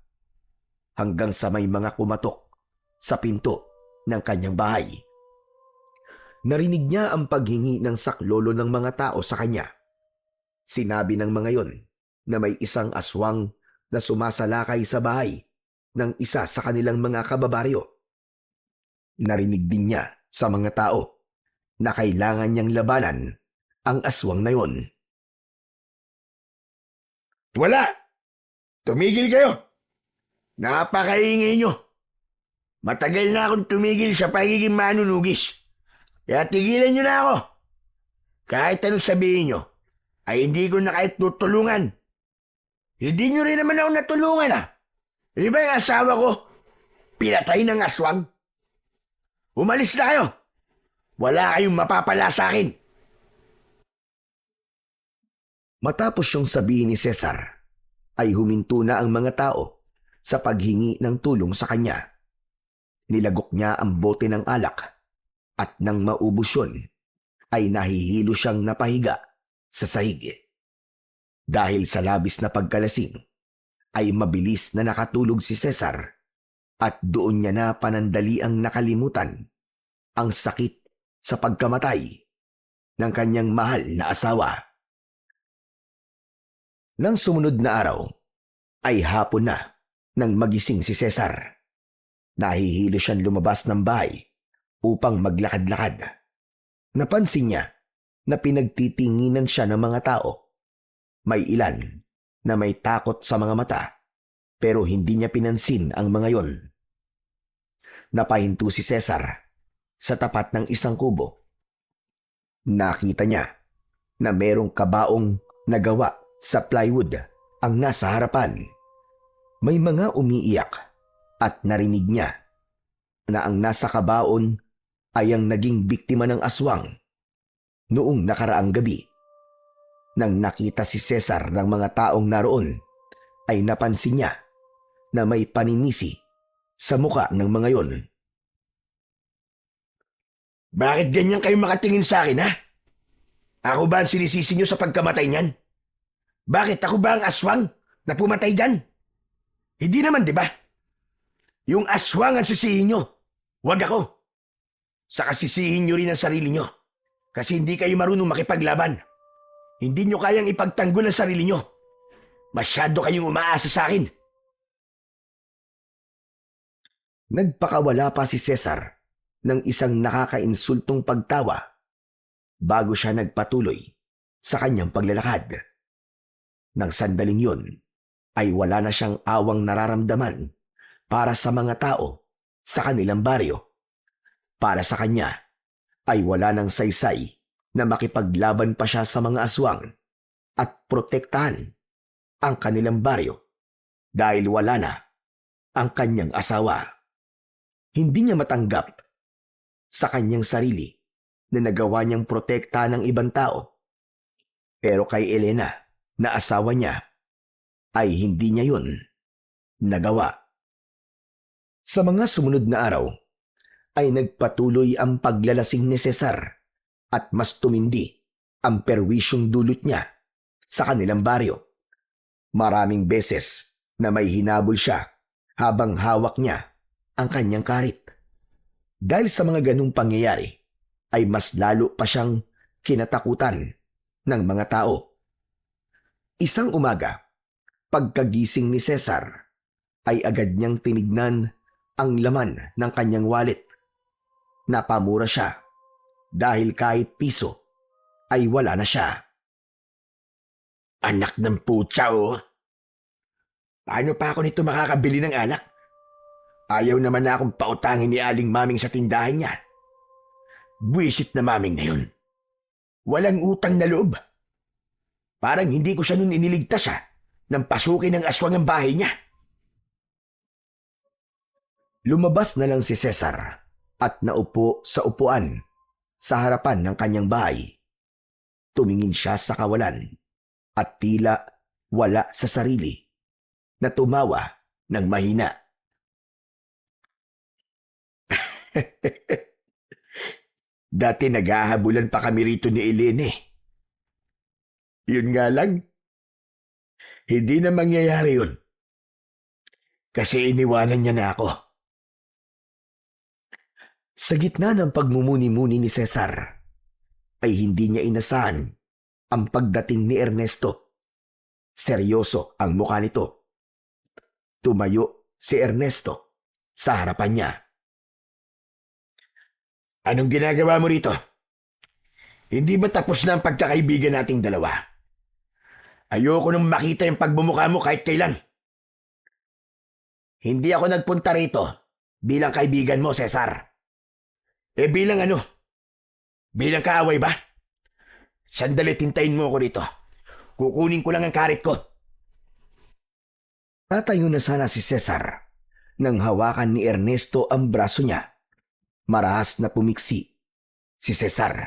hanggang sa may mga kumatok sa pinto ng kanyang bahay. Narinig niya ang paghingi ng saklolo ng mga tao sa kanya. Sinabi ng mga yon na may isang aswang na sumasalakay sa bahay ng isa sa kanilang mga kababaryo. Narinig din niya sa mga tao na kailangan niyang labanan ang aswang na yon. Wala! Tumigil kayo! Napakaingay niyo! Matagal na akong tumigil sa pagiging manunugis. Kaya tigilan niyo na ako. Kahit anong sabihin niyo, ay hindi ko na kahit tutulungan. Hindi niyo rin naman ako natulungan ah. Di ba yung asawa ko? Pinatay ng aswang. Umalis na kayo. Wala kayong mapapala sa akin. Matapos yung sabihin ni Cesar, ay huminto na ang mga tao sa paghingi ng tulong sa kanya. Nilagok niya ang bote ng alak at nang maubos yun, ay nahihilo siyang napahiga sa sahig. Dahil sa labis na pagkalasing, ay mabilis na nakatulog si Cesar at doon niya na panandaliang nakalimutan ang sakit sa pagkamatay ng kanyang mahal na asawa. Nang sumunod na araw, ay hapon na nang magising si Cesar. Nahihilo siyang lumabas ng bahay upang maglakad-lakad. Napansin niya na pinagtitinginan siya ng mga tao. May ilan na may takot sa mga mata, pero hindi niya pinansin ang mga yon. Napahinto si Cesar sa tapat ng isang kubo. Nakita niya na merong kabaong nagawa sa plywood ang nasa harapan. May mga umiiyak at narinig niya na ang nasa kabaon ay ang naging biktima ng aswang noong nakaraang gabi. Nang nakita si Cesar ng mga taong naroon, ay napansin niya na may paninisi sa muka ng mga yon. Bakit ganyan kayo makatingin sa akin, ha? Ako ba ang sinisisi niyo sa pagkamatay niyan? Bakit ako ba ang aswang na pumatay dyan? Hindi naman, di ba? Yung aswang ang sisihin niyo, wag ako. Saka sisihin niyo rin ang sarili niyo kasi hindi kayo marunong makipaglaban. Hindi nyo kayang ipagtanggol ang sarili nyo. Masyado kayong umaasa sa akin. Nagpakawala pa si Cesar ng isang nakakainsultong pagtawa bago siya nagpatuloy sa kanyang paglalakad. Nang sandaling yun, ay wala na siyang awang nararamdaman para sa mga tao sa kanilang baryo. Para sa kanya, ay wala nang saysay na makipaglaban pa siya sa mga aswang at protektahan ang kanilang baryo dahil wala na ang kanyang asawa. Hindi niya matanggap sa kanyang sarili na nagawa niyang protektahan ng ibang tao. Pero kay Elena na asawa niya ay hindi niya yun nagawa. Sa mga sumunod na araw ay nagpatuloy ang paglalasing ni Cesar at mas tumindi ang perwisyong dulot niya sa kanilang baryo. Maraming beses na may hinabol siya habang hawak niya ang kanyang karit. Dahil sa mga ganung pangyayari ay mas lalo pa siyang kinatakutan ng mga tao. Isang umaga, pagkagising ni Cesar ay agad niyang tinignan ang laman ng kanyang wallet. Napamura siya dahil kahit piso ay wala na siya. Anak ng putya, oh! Paano pa ako nito makakabili ng alak? Ayaw naman na akong pautangin ni Aling Maming sa tindahan niya. Buwisit na Maming na yun. Walang utang na loob. Parang hindi ko siya nun iniligtas nang pasukin ng aswang ang bahay niya. Lumabas na lang si Cesar at naupo sa upuan sa harapan ng kanyang bahay. Tumingin siya sa kawalan at tila wala sa sarili na tumawa ng mahina. Dati naghahabulan pa kami rito ni Elene. Yun nga lang, hindi na mangyayari yun. Kasi iniwanan niya na ako. Sa gitna ng pagmumuni-muni ni Cesar, ay hindi niya inasahan ang pagdating ni Ernesto. Seryoso ang mukha nito. Tumayo si Ernesto sa harapan niya. Anong ginagawa mo rito? Hindi ba tapos na ang pagkakaibigan nating dalawa? Ayoko nang makita yung pagbumukha mo kahit kailan. Hindi ako nagpunta rito bilang kaibigan mo, Cesar. Bilang ano? Bilang kaaway ba? Sandali, tintayin mo ako dito. Kukunin ko lang ang karit ko. Tatayo na sana si Cesar nang hawakan ni Ernesto ang braso niya. Marahas na pumiksi si Cesar.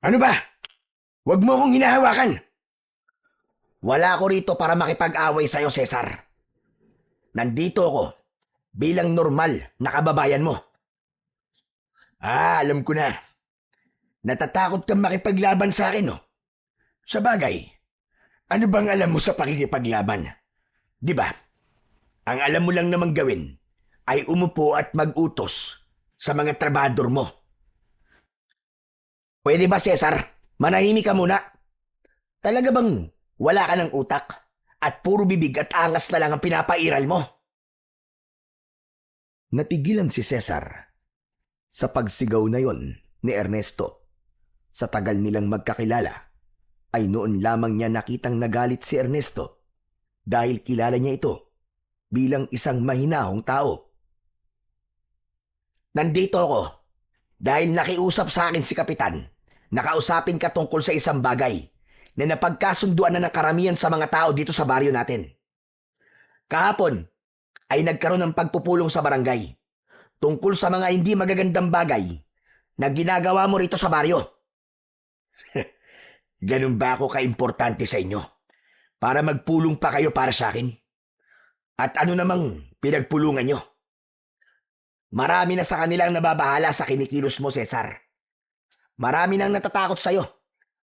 Ano ba? Huwag mo akong hinahawakan. Wala ako rito para makipag-away sa'yo, Cesar. Nandito ako bilang normal na kababayan mo. Alam ko na. Natatakot kang makipaglaban sa akin, no? Sa bagay, ano bang alam mo sa pakikipaglaban? Di ba? Ang alam mo lang namang gawin ay umupo at mag-utos sa mga trabador mo. Pwede ba, Cesar? Manahimik ka muna. Talaga bang wala ka ng utak at puro bibig at angas na lang ang pinapairal mo? Natigilan si Cesar sa pagsigaw na yon ni Ernesto. Sa tagal nilang magkakilala, ay noon lamang niya nakitang nagalit si Ernesto dahil kilala niya ito bilang isang mahinahong tao. Nandito ako dahil nakiusap sa akin si Kapitan. Nakausapin ka tungkol sa isang bagay na napagkasunduan na ng karamihan sa mga tao dito sa baryo natin. Kahapon ay nagkaroon ng pagpupulong sa barangay tungkol sa mga hindi magagandang bagay na ginagawa mo rito sa baryo. Ganun ba ako kaimportante sa inyo para magpulong pa kayo para sa akin? At ano namang pinagpulungan nyo? Marami na sa kanilang nababahala sa kinikilos mo, Cesar. Marami nang natatakot sa'yo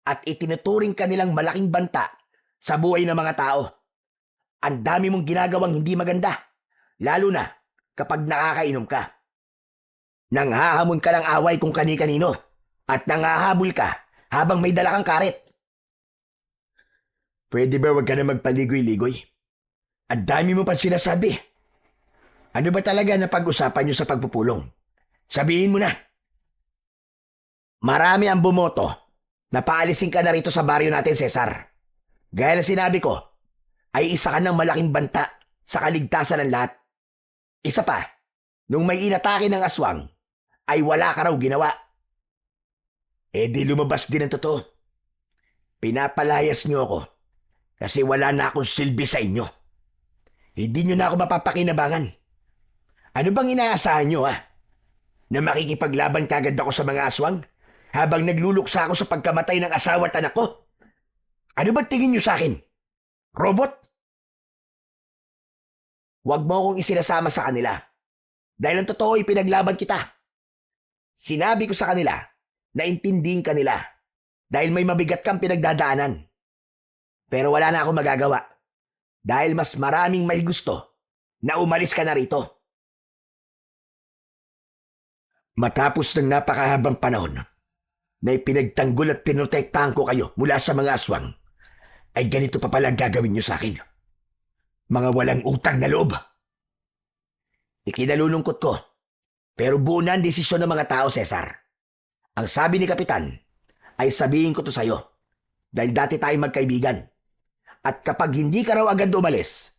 at itinuturing ka nilang malaking banta sa buhay ng mga tao. Ang dami mong ginagawang hindi maganda, lalo na kapag nakakainom ka. Nanghahamon ka ng away kung kani-kanino at nanghahabol ka habang may dala kang karet. Pwede ba wag ka na magpaligoy-ligoy? Ang dami mo pa sinasabi. Ano ba talaga na pag-usapan nyo sa pagpupulong? Sabihin mo na. Marami ang bumoto na paalisin ka na rito sa baryo natin, Cesar. Gaya na sinabi ko, ay isa ka ng malaking banta sa kaligtasan ng lahat. Isa pa, nung may inatake ng aswang, ay wala ka raw ginawa. Eh di lumabas din ang totoo. Pinapalayas niyo ako kasi wala na akong silbi sa inyo. Hindi niyo na ako mapapakinabangan. Ano bang inaasahan niyo, ha? Na makikipaglaban kagad ako sa mga aswang habang nagluluksa ako sa pagkamatay ng asawa at anak ko? Ano ba tingin niyo sa akin? Robot? Huwag mo akong isinasama sa kanila dahil ang totoo ay pinaglaban kita. Sinabi ko sa kanila na intindihin ka nila dahil may mabigat kang pinagdadaanan. Pero wala na akong magagawa dahil mas maraming may gusto na umalis ka na rito. Matapos ng napakahabang panahon na ipinagtanggol at pinotektahan ko kayo mula sa mga aswang, ay ganito pa pala ang gagawin niyo sa akin. Mga walang utang na loob. Ikinalulungkot ko, pero buo na ang desisyon ng mga tao, Cesar. Ang sabi ni Kapitan ay sabihin ko to sa'yo dahil dati tayong magkaibigan. At kapag hindi ka raw agad umalis,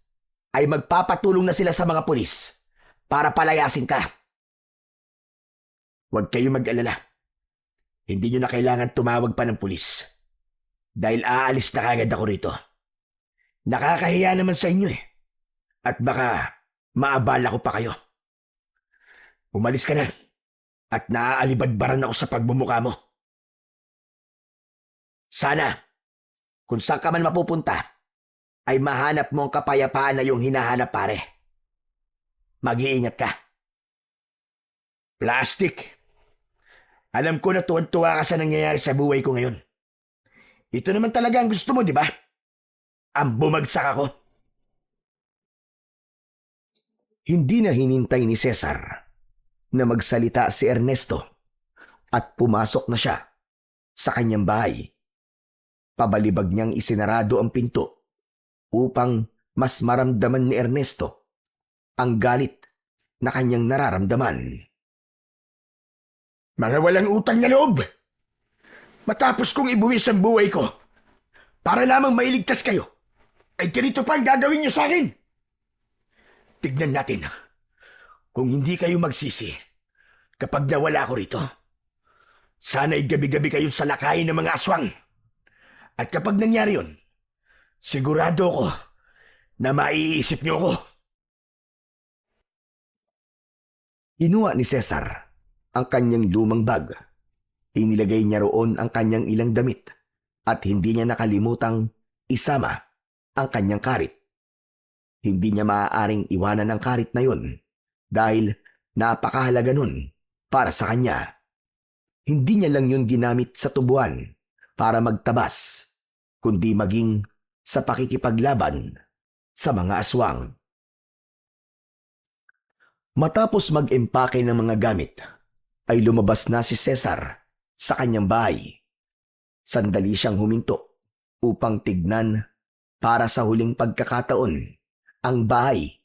ay magpapatulong na sila sa mga pulis para palayasin ka. Huwag kayong mag-alala. Hindi nyo na kailangan tumawag pa ng pulis dahil aalis na kagad ako rito. Nakakahiya naman sa inyo eh. At baka maabala ko pa kayo. Umalis ka na at naaalibadbaran ako sa pagmumukha mo. Sana, kung saan ka man mapupunta, ay mahanap mo ang kapayapaan na yung hinahanap, pare. Mag-iingat ka. Plastic. Alam ko na tuwan-tuwa ka sa nangyayari sa buhay ko ngayon. Ito naman talaga ang gusto mo, di ba? Ang bumagsak ako. Hindi na hinintay ni Cesar na magsalita si Ernesto at pumasok na siya sa kanyang bahay. Pabalibag niyang isinarado ang pinto upang mas maramdaman ni Ernesto ang galit na kanyang nararamdaman. Mga walang utang na loob! Matapos kong ibuwis ang buhay ko para lamang mailigtas kayo, ay ganito pa ang gagawin niyo sa akin. Tignan natin kung hindi kayo magsisi kapag nawala ko rito. Sana'y gabi-gabi kayong salakayin ng mga aswang. At kapag nangyari yun, sigurado ko na maiisip niyo ako. Inuha ni Cesar ang kanyang lumang bag. Inilagay niya roon ang kanyang ilang damit at hindi niya nakalimutang isama ang kanyang karit. Hindi niya maaaring iwanan ang karit na yun dahil napakahalaga nun para sa kanya. Hindi niya lang yun ginamit sa tubuan para magtabas, kundi maging sa pakikipaglaban sa mga aswang. Matapos mag-empake ng mga gamit, ay lumabas na si Cesar sa kanyang bahay. Sandali siyang huminto upang tignan para sa huling pagkakataon ang bahay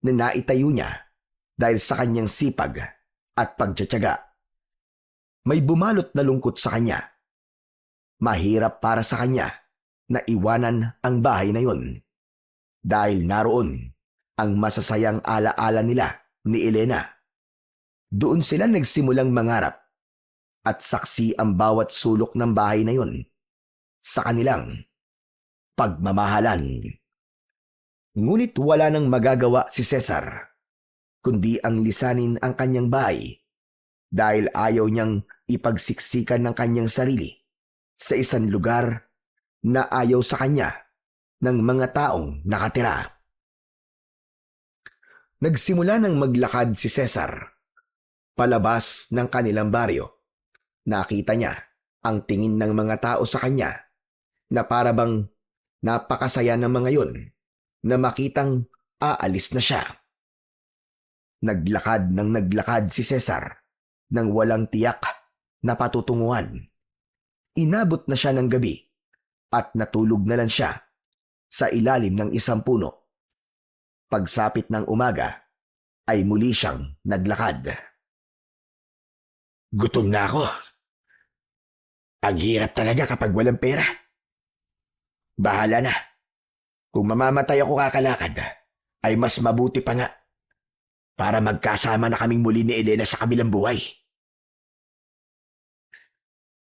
na naitayo niya dahil sa kanyang sipag at pagtsatsaga. May bumalot na lungkot sa kanya. Mahirap para sa kanya na iwanan ang bahay na yun dahil naroon ang masasayang alaala nila ni Elena. Doon sila nagsimulang mangarap at saksi ang bawat sulok ng bahay na yun sa kanilang pagmamahalan. Ngunit wala nang magagawa si Cesar kundi ang lisanin ang kanyang bahay dahil ayaw niyang ipagsiksikan ng kanyang sarili sa isang lugar na ayaw sa kanya ng mga taong nakatira. Nagsimula nang maglakad si Cesar palabas ng kanilang baryo. Nakita niya ang tingin ng mga tao sa kanya na parabang napakasaya ng mga yun na makitang aalis na siya. Naglakad ng naglakad si Cesar nang walang tiyak na patutunguhan. Inabot na siya ng gabi at natulog na lang siya sa ilalim ng isang puno. Pagsapit ng umaga ay muli siyang naglakad. Gutom na ako. Ang hirap talaga kapag walang pera. Bahala na. Kung mamamatay ako kakalakad, ay mas mabuti pa nga para magkasama na kaming muli ni Elena sa kabilang buhay.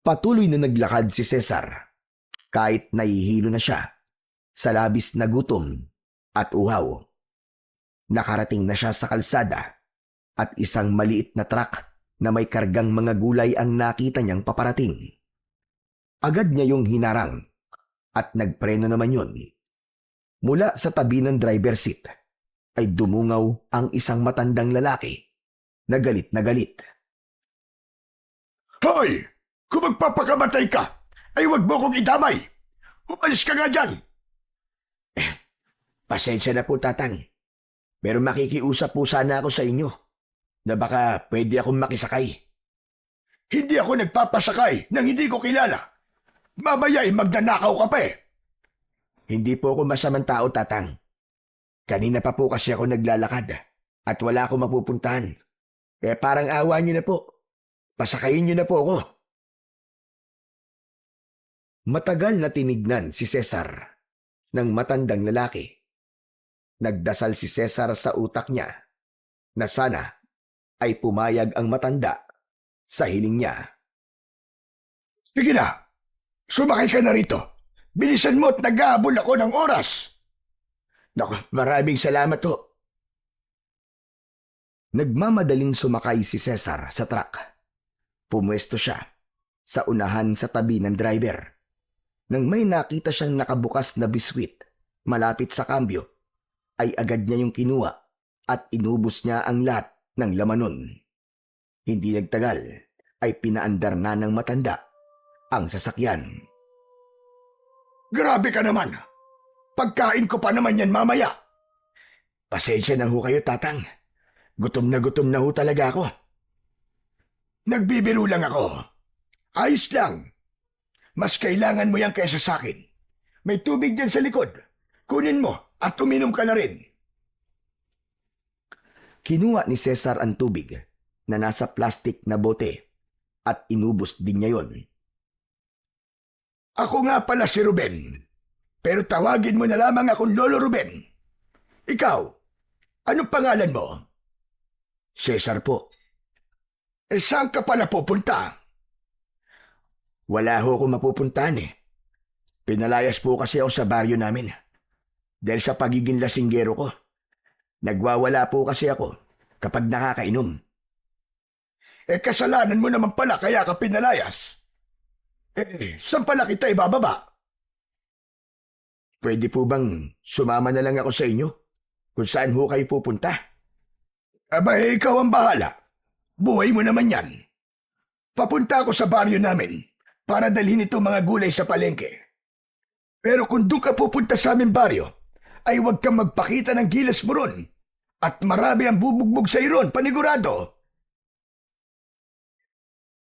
Patuloy na naglakad si Cesar kahit nahihilo na siya sa labis na gutom at uhaw. Nakarating na siya sa kalsada at isang maliit na truck na may kargang mga gulay ang nakita niyang paparating. Agad niya yung hinarang at nagpreno naman yun. Mula sa tabi ng driver seat ay dumungaw ang isang matandang lalaki na galit na galit. Hoy! Kung magpapakamatay ka, ay wag mo kong idamay! Umalis ka nga dyan! Pasensya na po, Tatang. Pero makikiusap po sana ako sa inyo na baka pwede akong makisakay. Hindi ako nagpapasakay nang hindi ko kilala. Mamaya ay magnanakaw ka pa eh. Hindi po ako masamang tao, Tatang. Kanina pa po kasi ako naglalakad at wala akong mapupuntahan. Kaya parang awa niyo na po. Pasakayin niyo na po ako. Matagal na tinignan si Cesar ng matandang lalaki. Nagdasal si Cesar sa utak niya na sana ay pumayag ang matanda sa hiling niya. Sige na, sumakay ka na rito. Bilisan mo at nag-aabol ako ng oras. Naku, maraming salamat ho. Nagmamadaling sumakay si Cesar sa truck. Pumwesto siya sa unahan sa tabi ng driver. Nang may nakita siyang nakabukas na biskwit malapit sa kambyo, ay agad niya yung kinuha at inubos niya ang lahat ng laman nun. Hindi nagtagal ay pinaandar na ng matanda ang sasakyan. Grabe ka naman. Pagkain ko pa naman yan mamaya. Pasensya na ho kayo, Tatang. Gutom na ho talaga ako. Nagbibiro lang ako. Ayos lang. Mas kailangan mo yan kaysa sa akin. May tubig dyan sa likod. Kunin mo at uminom ka na rin. Kinuha ni Cesar ang tubig na nasa plastic na bote at inubos din niya yon. Ako nga pala si Ruben. Pero tawagin mo na lamang akong Lolo Ruben. Ikaw, anong pangalan mo? Cesar po. Saan ka pala pupunta? Wala ho akong mapupuntahan eh. Pinalayas po kasi ako sa baryo namin. Dahil sa pagiging lasinggero ko. Nagwawala po kasi ako kapag nakakainom. Kasalanan mo naman pala kaya ka pinalayas. Saan pala kita ibababa? Pwede po bang sumama na lang ako sa inyo? Kung saan ho kayo pupunta? Aba, ikaw ang bahala. Buhay mo naman yan. Papunta ako sa baryo namin para dalhin itong mga gulay sa palengke. Pero kung doon ka pupunta sa aming baryo, ay huwag kang magpakita ng gilas mo ron. At marami ang bubugbog sa iron, panigurado.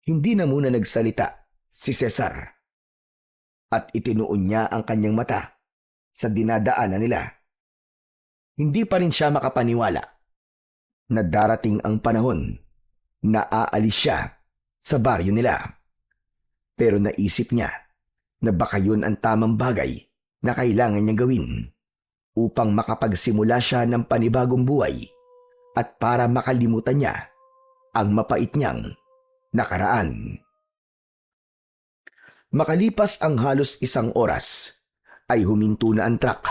Hindi na muna nagsalita si Cesar. At itinuon niya ang kanyang mata sa dinadaanan nila. Hindi pa rin siya makapaniwala na darating ang panahon na aalis siya sa baryo nila. Pero naisip niya na baka yun ang tamang bagay na kailangan niyang gawin upang makapagsimula siya ng panibagong buhay at para makalimutan niya ang mapait niyang nakaraan. Makalipas ang halos isang oras, ay huminto na ang truck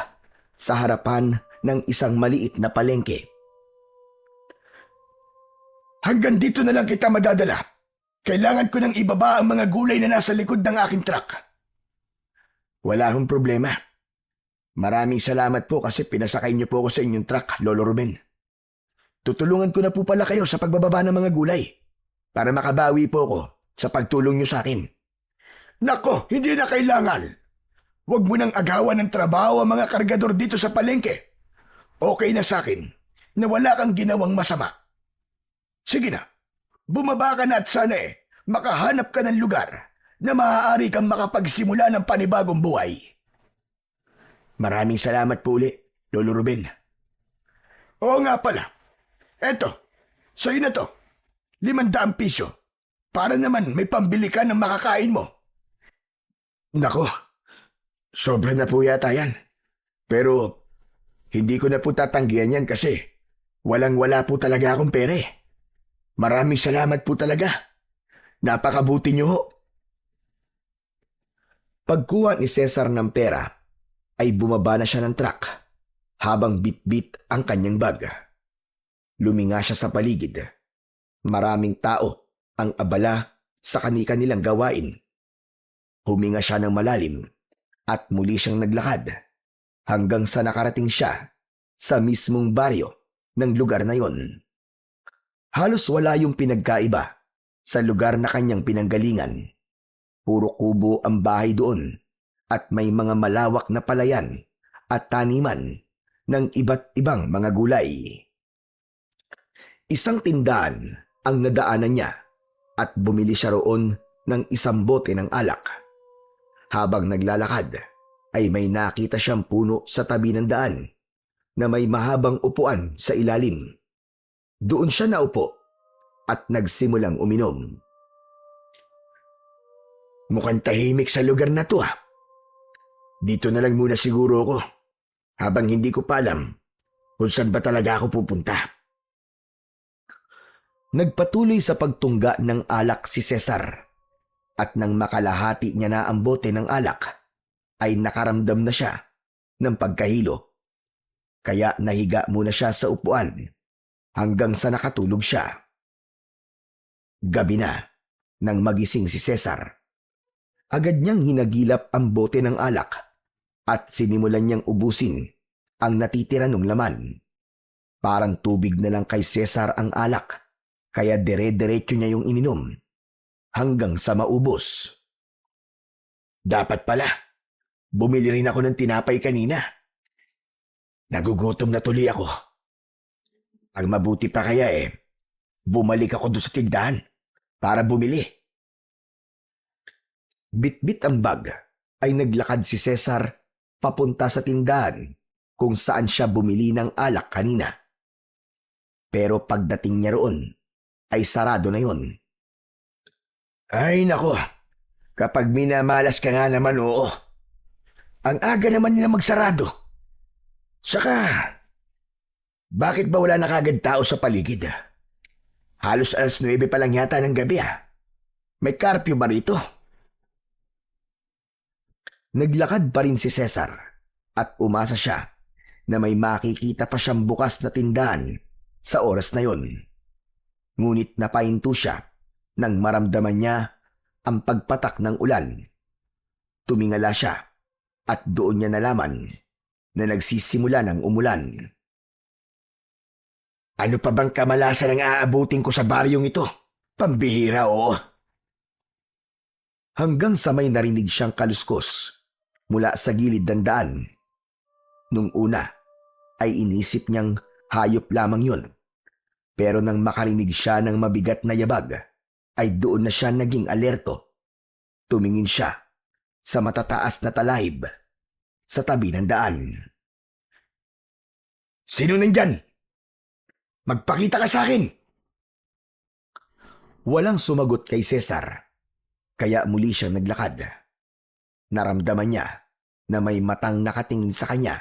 sa harapan ng isang maliit na palengke. Hanggang dito na lang kita madadala. Kailangan ko nang ibaba ang mga gulay na nasa likod ng aking truck. Wala hong problema. Maraming salamat po kasi pinasakay niyo po ako sa inyong truck, Lolo Ruben. Tutulungan ko na po pala kayo sa pagbababa ng mga gulay para makabawi po ako sa pagtulong niyo sa akin. Nako, hindi na kailangan. Huwag mo nang agawan ng trabaho ang mga kargador dito sa palengke. Okay na sa akin na wala kang ginawang masama. Sige na, bumaba ka na at sana makahanap ka ng lugar na maaari kang makapagsimula ng panibagong buhay. Maraming salamat po uli, Lolo Ruben. Oo nga pala. Eto, sa'yo na to. 500 piso. para naman may pambili ka ng makakain mo. Nako, sobra na po yata yan. Pero hindi ko na po tatanggihan yan kasi walang-wala po talaga akong pere. Maraming salamat po talaga. Napakabuti niyo ho. Pagkuha ni Cesar ng pera, ay bumaba na siya ng truck habang bit-bit ang kanyang bag. Luminga siya sa paligid. Maraming tao ang abala sa kani-kanilang gawain. Huminga siya ng malalim at muli siyang naglakad hanggang sa nakarating siya sa mismong baryo ng lugar na yon. Halos wala yung pinagkaiba sa lugar na kanyang pinanggalingan. Puro kubo ang bahay doon at may mga malawak na palayan at taniman ng iba't ibang mga gulay. Isang tindahan ang nadaanan niya at bumili siya roon ng isang bote ng alak. Habang naglalakad ay may nakita siyang puno sa tabi ng daan na may mahabang upuan sa ilalim. Doon siya naupo at nagsimulang uminom. Mukhang tahimik sa lugar na to. Dito na lang muna siguro ako habang hindi ko pa alam kung saan ba talaga ako pupunta. Nagpatuloy sa pagtungga ng alak si Cesar at nang makalahati niya na ang bote ng alak ay nakaramdam na siya ng pagkahilo. Kaya nahiga muna siya sa upuan hanggang sa nakatulog siya. Gabi na nang magising si Cesar. Agad niyang hinagilap ang bote ng alak at sinimulan niyang ubusin ang natitira ng laman. Parang tubig na lang kay Cesar ang alak, kaya dire-diretso niya yung ininom hanggang sa maubos. Dapat pala, bumili rin ako ng tinapay kanina. Nagugutom na tuloy ako. Ang mabuti pa kaya bumalik ako doon sa tindahan para bumili. Bit-bit ang bag ay naglakad si Cesar papunta sa tindahan kung saan siya bumili ng alak kanina. Pero pagdating niya roon ay sarado na yon. Ay nako, kapag minamalas ka nga naman, oo. Ang aga naman nila magsarado. Saka, bakit ba wala na kagad tao sa paligid? Halos 9:00 pa lang yata ng gabi. May curfew ba rito? Naglakad pa rin si Cesar at umasa siya na may makikita pa siyang bukas na tindahan sa oras na yon. Ngunit napahinto siya nang maramdaman niya ang pagpatak ng ulan. Tumingala siya at doon niya nalaman na nagsisimula ng umulan. Ano pa bang kamalasan ang aabutin ko sa baryong ito? Pambihira, oo. Hanggang sa may narinig siyang kaluskos mula sa gilid ng daan. Nung una ay inisip niyang hayop lamang yun. Pero nang makarinig siya ng mabigat na yabag, ay doon na siya naging alerto. Tumingin siya sa matataas na talahib sa tabi ng daan. Sino nandyan? Magpakita ka sa akin! Walang sumagot kay Cesar, kaya muli siyang naglakad. Naramdaman niya na may matang nakatingin sa kanya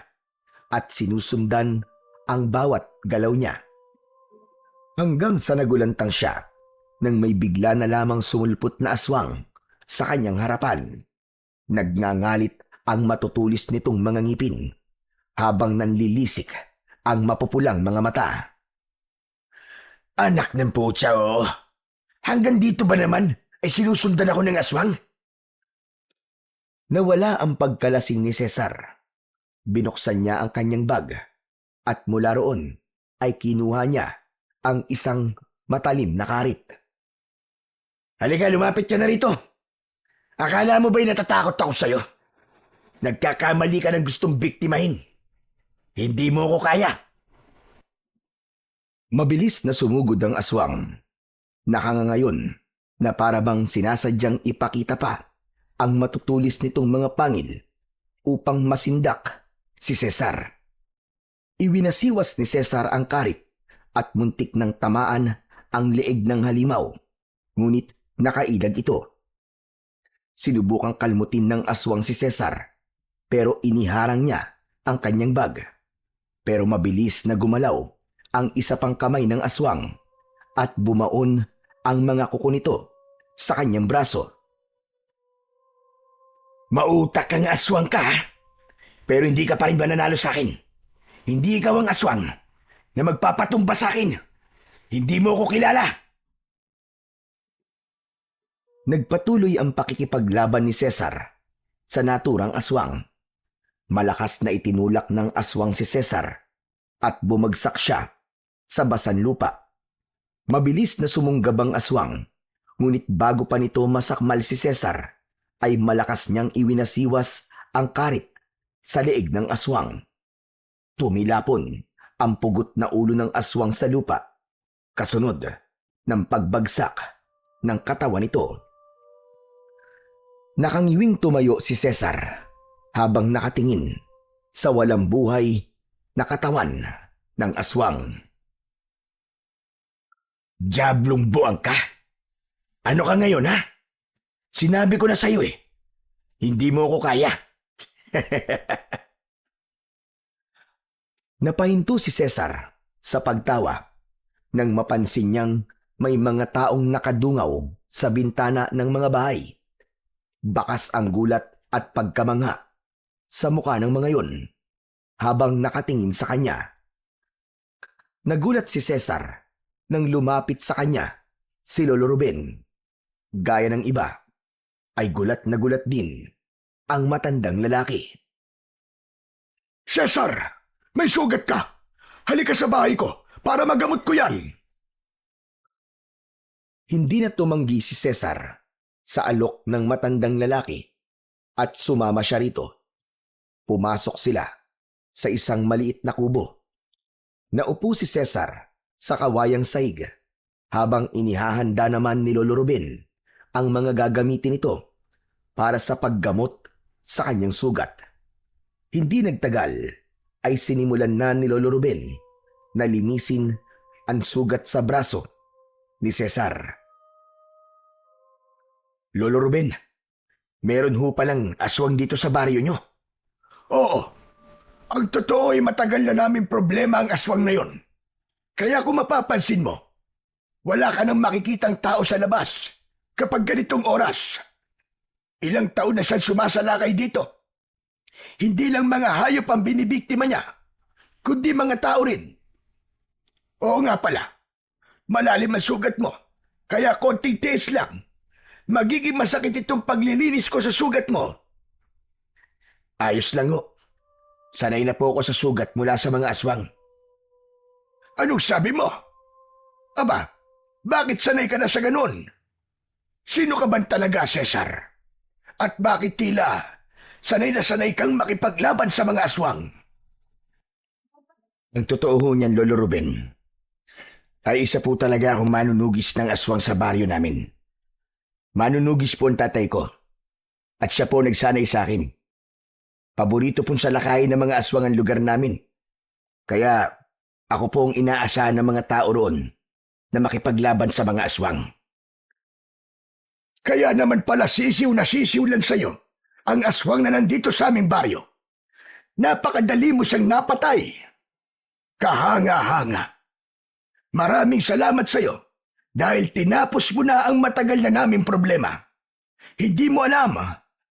at sinusundan ang bawat galaw niya. Hanggang sa nagulantang siya nang may bigla na lamang sumulpot na aswang sa kanyang harapan. Nagngangalit ang matutulis nitong mga ngipin habang nanlilisik ang mapupulang mga mata. Anak ng putya, oo. Hanggang dito ba naman ay sinusundan ako ng aswang? Nawala ang pagkalasing ni Cesar. Binuksan niya ang kanyang bag at mula roon ay kinuha niya ang isang matalim na karit. Halika, lumapit ka na rito. Akala mo ba'y natatakot ako sa'yo? Nagkakamali ka ng gustong biktimahin. Hindi mo ko kaya. Mabilis na sumugod ang aswang. Nakangangayon na para bang sinasadyang ipakita pa ang matutulis nitong mga pangil upang masindak si Cesar. Iwinasiwas ni Cesar ang karit at muntik ng tamaan ang leeg ng halimaw. Ngunit Nakailag ito. Sinubukang kalmutin ng aswang si Cesar, pero iniharang niya ang kanyang bag. Pero mabilis na gumalaw ang isa pang kamay ng aswang at bumaon ang mga kuko nito sa kanyang braso. Mautak kang aswang ka, ha? Pero hindi ka pa rin ba nanalo sa akin? Hindi ikaw ang aswang na magpapatumba sa akin. Hindi mo ko kilala. Nagpatuloy ang pakikipaglaban ni Cesar sa naturang aswang. Malakas na itinulak ng aswang si Cesar at bumagsak siya sa basan lupa. Mabilis na sumunggab ang aswang, ngunit bago pa nito masakmal si Cesar, ay malakas niyang iwinasiwas ang karit sa leeg ng aswang. Tumilapon ang pugot na ulo ng aswang sa lupa, kasunod ng pagbagsak ng katawan nito. Nakangiwing tumayo si Cesar habang nakatingin sa walang buhay na katawan ng aswang. Diablong buang ka. Ano ka ngayon, ha? Sinabi ko na sa'yo eh. Hindi mo ko kaya. Napahinto si Cesar sa pagtawa nang mapansin niyang may mga taong nakadungaw sa bintana ng mga bahay. Bakas ang gulat at pagkamangha sa mukha ng mga yon habang nakatingin sa kanya. Nagulat si Cesar nang lumapit sa kanya si Lolo Ruben. Gaya ng iba, ay gulat na gulat din ang matandang lalaki. Cesar, may sugat ka. Halika sa bahay ko para magamot ko yan. Hindi na tumanggi si Cesar sa alok ng matandang lalaki at sumama siya rito. Pumasok sila sa isang maliit na kubo. Naupo si Cesar sa kawayang saig habang inihahanda naman ni Lolo Ruben ang mga gagamitin nito para sa paggamot sa kanyang sugat. Hindi nagtagal ay sinimulan na ni Lolo Ruben na linisin ang sugat sa braso ni Cesar. Lolo Ruben, meron ho palang aswang dito sa baryo nyo. Oo, ang totoo ay matagal na namin problema ang aswang na yon. Kaya kung mapapansin mo, wala ka nang makikitang tao sa labas kapag ganitong oras. Ilang taon na siyang sumasalakay dito. Hindi lang mga hayop ang binibiktima niya, kundi mga tao rin. Oo nga pala, malalim ang sugat mo, kaya konting tiis lang. Magiging masakit itong paglilinis ko sa sugat mo. Ayos lang ho. Sanay na po ako sa sugat mula sa mga aswang. Anong sabi mo? Aba, bakit sanay ka na sa ganun? Sino ka ba talaga, Cesar? At bakit tila sanay na sanay kang makipaglaban sa mga aswang? Ang totoo ho niyan, Lolo Ruben, ay isa po talaga akong manunugis ng aswang sa baryo namin. Manunugis po ang tatay ko at siya po nagsanay sa akin. Paborito pong salakayin ng mga aswang ang lugar namin. Kaya ako po ang inaasahan ng mga tao roon na makipaglaban sa mga aswang. Kaya naman pala sisiw na sisiw lang sa'yo ang aswang na nandito sa aming baryo. Napakadali mo siyang napatay. Kahanga-hanga. Maraming salamat sa'yo dahil tinapos mo na ang matagal na naming problema. Hindi mo alam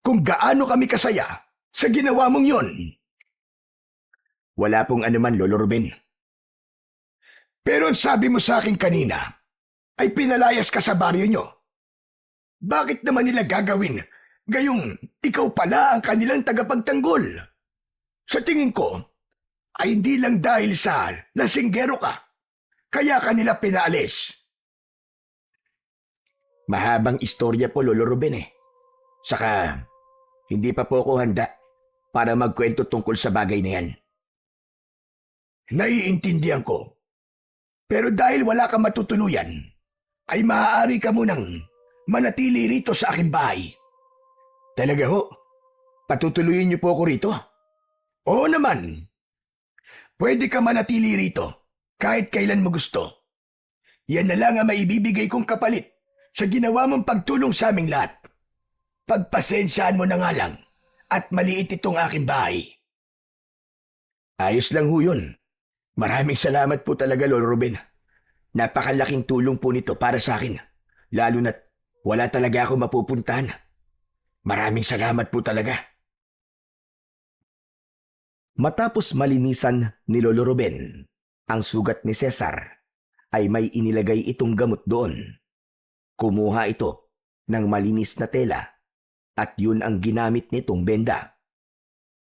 kung gaano kami kasaya sa ginawa mong yon. Wala pong anuman, Lolo Ruben. Pero ang sabi mo sa akin kanina ay pinalayas ka sa baryo nyo. Bakit naman nila gagawin gayong ikaw pala ang kanilang tagapagtanggol? Sa tingin ko ay hindi lang dahil sa lasinggero ka, kaya kanila pinaalis. Mahabang istorya po, Lolo Ruben eh. Saka, hindi pa po ako handa para magkwento tungkol sa bagay na yan. Naiintindihan ko. Pero dahil wala ka matutuluyan, ay maaari ka munang manatili rito sa aking bahay. Talaga ho? Patutuloyin niyo po ako rito? Oo naman. Pwede ka manatili rito kahit kailan mo gusto. Yan na lang ang maibibigay kong kapalit sa ginawa mong pagtulong sa aming lahat. Pagpasensyaan mo na nga lang at maliit itong aking bahay. Ayos lang ho yun. Maraming salamat po talaga, Lolo Ruben. Napakalaking tulong po nito para sa akin. Lalo na't wala talaga ako mapupuntahan. Maraming salamat po talaga. Matapos malinisan ni Lolo Ruben ang sugat ni Cesar, ay may inilagay itong gamot doon. Kumuha ito ng malinis na tela at yun ang ginamit nitong benda.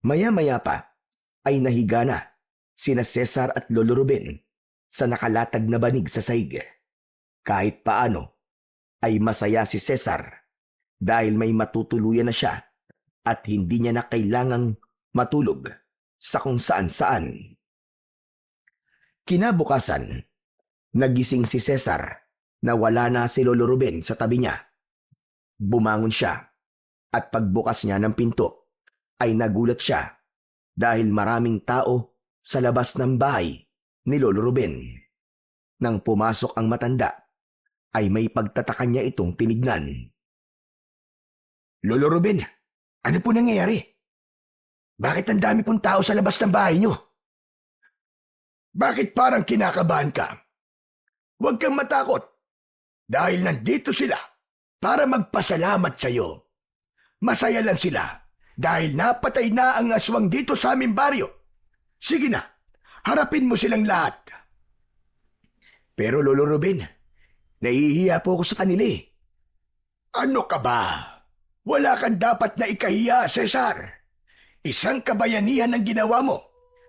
Maya-maya pa ay nahiga na sina Cesar at Lolo Ruben sa nakalatag na banig sa sahig. Kahit paano ay masaya si Cesar dahil may matutuluyan na siya at hindi niya na kailangang matulog sa kung saan-saan. Kinabukasan, nagising si Cesar na wala na si Lolo Ruben sa tabi niya. Bumangon siya at pagbukas niya ng pinto ay nagulat siya dahil maraming tao sa labas ng bahay ni Lolo Ruben. Nang pumasok ang matanda, ay may pagtataka niya itong tinignan. Lolo Ruben, ano po nangyayari? Bakit ang dami pong tao sa labas ng bahay niyo? Bakit parang kinakabahan ka? Huwag kang matakot dahil nandito sila para magpasalamat sa iyo. Masaya lang sila dahil napatay na ang aswang dito sa aming baryo. Sige na, harapin mo silang lahat. Pero Lolo Ruben, nahihiya po ako sa kanila eh. Ano ka ba? Wala kang dapat na ikahiya, Cesar. Isang kabayanihan ang ginawa mo,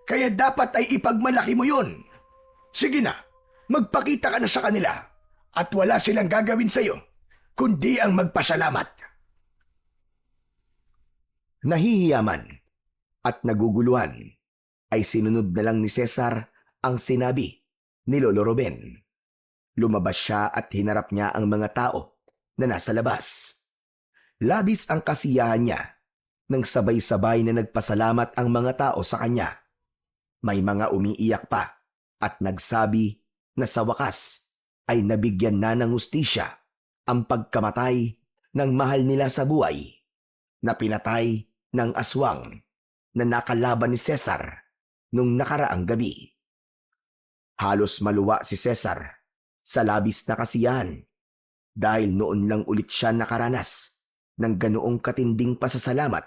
kaya dapat ay ipagmalaki mo yun. Sige na, magpakita ka na sa kanila at wala silang gagawin sa iyo, kundi ang magpasalamat. Nahihiyaman at naguguluhan ay sinunod na lang ni Cesar ang sinabi ni Lolo Ruben. Lumabas siya at hinarap niya ang mga tao na nasa labas. Labis ang kasiyahan niya nang sabay-sabay na nagpasalamat ang mga tao sa kanya. May mga umiiyak pa at nagsabi na sa wakas ay nabigyan na ng hustisya ang pagkamatay ng mahal nila sa buhay na pinatay ng aswang na nakalaban ni Cesar nung nakaraang gabi. Halos maluwa si Cesar sa labis na kasiyahan dahil noon lang ulit siya nakaranas ng ganoong katinding pasasalamat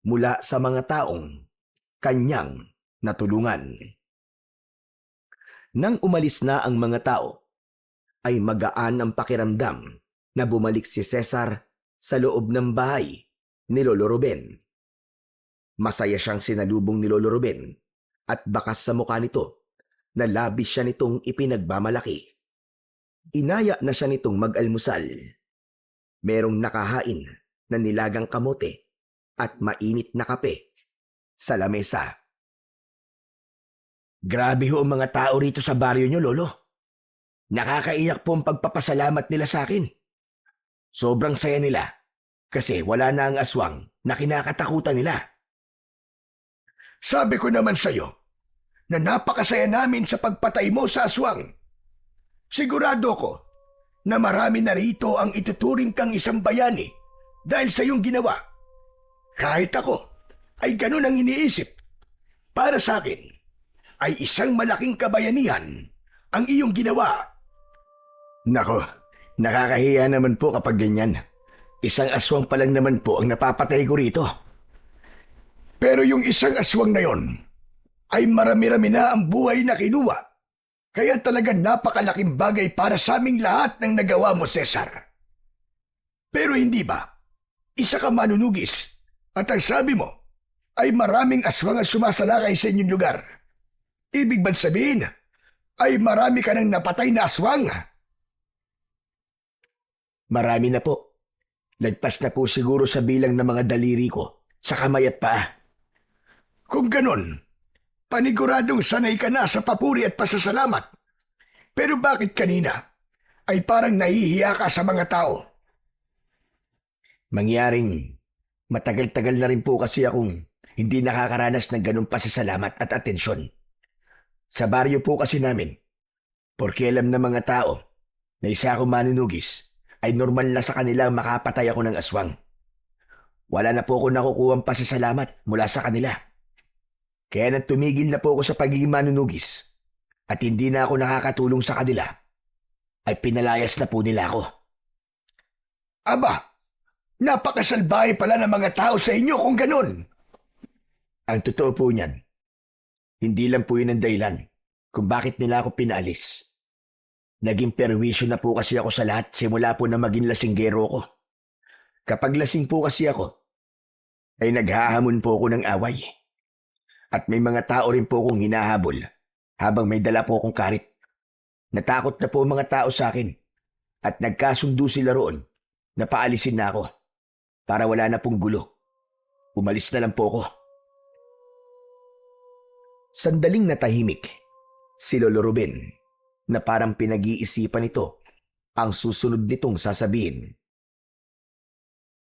mula sa mga taong kanyang natulungan. Nang umalis na ang mga tao, ay magaan ang pakiramdam na bumalik si Cesar sa loob ng bahay ni Lolo Ruben. Masaya siyang sinalubong ni Lolo Ruben at bakas sa mukha nito na labis siya nitong ipinagmamalaki. Inaya na siya nitong mag-almusal. Merong nakahain na nilagang kamote at mainit na kape sa lamesa. Grabe ho ang mga tao rito sa baryo niyo, Lolo. Nakakaiyak po ang pagpapasalamat nila sa akin. Sobrang saya nila kasi wala na ang aswang na kinakatakutan nila. Sabi ko naman sa iyo na napakasaya namin sa pagpatay mo sa aswang. Sigurado ko na marami na rito ang ituturing kang isang bayani dahil sa iyong ginawa. Kahit ako ay ganun ang iniisip. Para sa akin ay isang malaking kabayanihan ang iyong ginawa. Nako, nakakahiya naman po kapag ganyan. Isang aswang pa lang naman po ang napapatay ko rito. Pero yung isang aswang na yon ay marami-rami na ang buhay na kinuha. Kaya talagang napakalaking bagay para sa aming lahat ng nagawa mo, Cesar. Pero hindi ba? Isa ka manunugis at ang sabi mo ay maraming aswang ang sumasalakay sa inyong lugar. Ibig bang sabihin ay marami ka nang napatay na aswang? Marami na po. Lagpas na po siguro sa bilang ng mga daliri ko sa kamay at paa. Kung ganon, paniguradong sanay ka na sa papuri at pasasalamat. Pero bakit kanina ay parang nahihiya ka sa mga tao? Mangyaring matagal-tagal na rin po kasi akong hindi nakakaranas ng ganong pasasalamat at atensyon. Sa baryo po kasi namin, porque alam ng mga tao na isa akong manunugis ay normal na sa kanila ang makapatay ako ng aswang. Wala na po ako nakukuhang pasasalamat mula sa kanila. Kaya nang tumigil na po ako sa pagiging manunugis at hindi na ako nakakatulong sa kanila, ay pinalayas na po nila ako. Aba, napakasalbahe pala ng mga tao sa inyo kung ganun. Ang totoo po niyan, hindi lang po yun ang dahilan kung bakit nila ako pinaalis. Naging perwisyo na po kasi ako sa lahat simula po na maging lasinggero ko. Kapag lasing po kasi ako, ay naghahamon po ako ng away. At may mga tao rin po akong hinahabol habang may dala po akong karit. Natakot na po ang mga tao sa akin at nagkasundo sila roon na paalisin na ako para wala na pong gulo. Umalis na lang po ako. Sandaling natahimik si Lolo Ruben na parang pinag-iisipan nito ang susunod nitong sasabihin.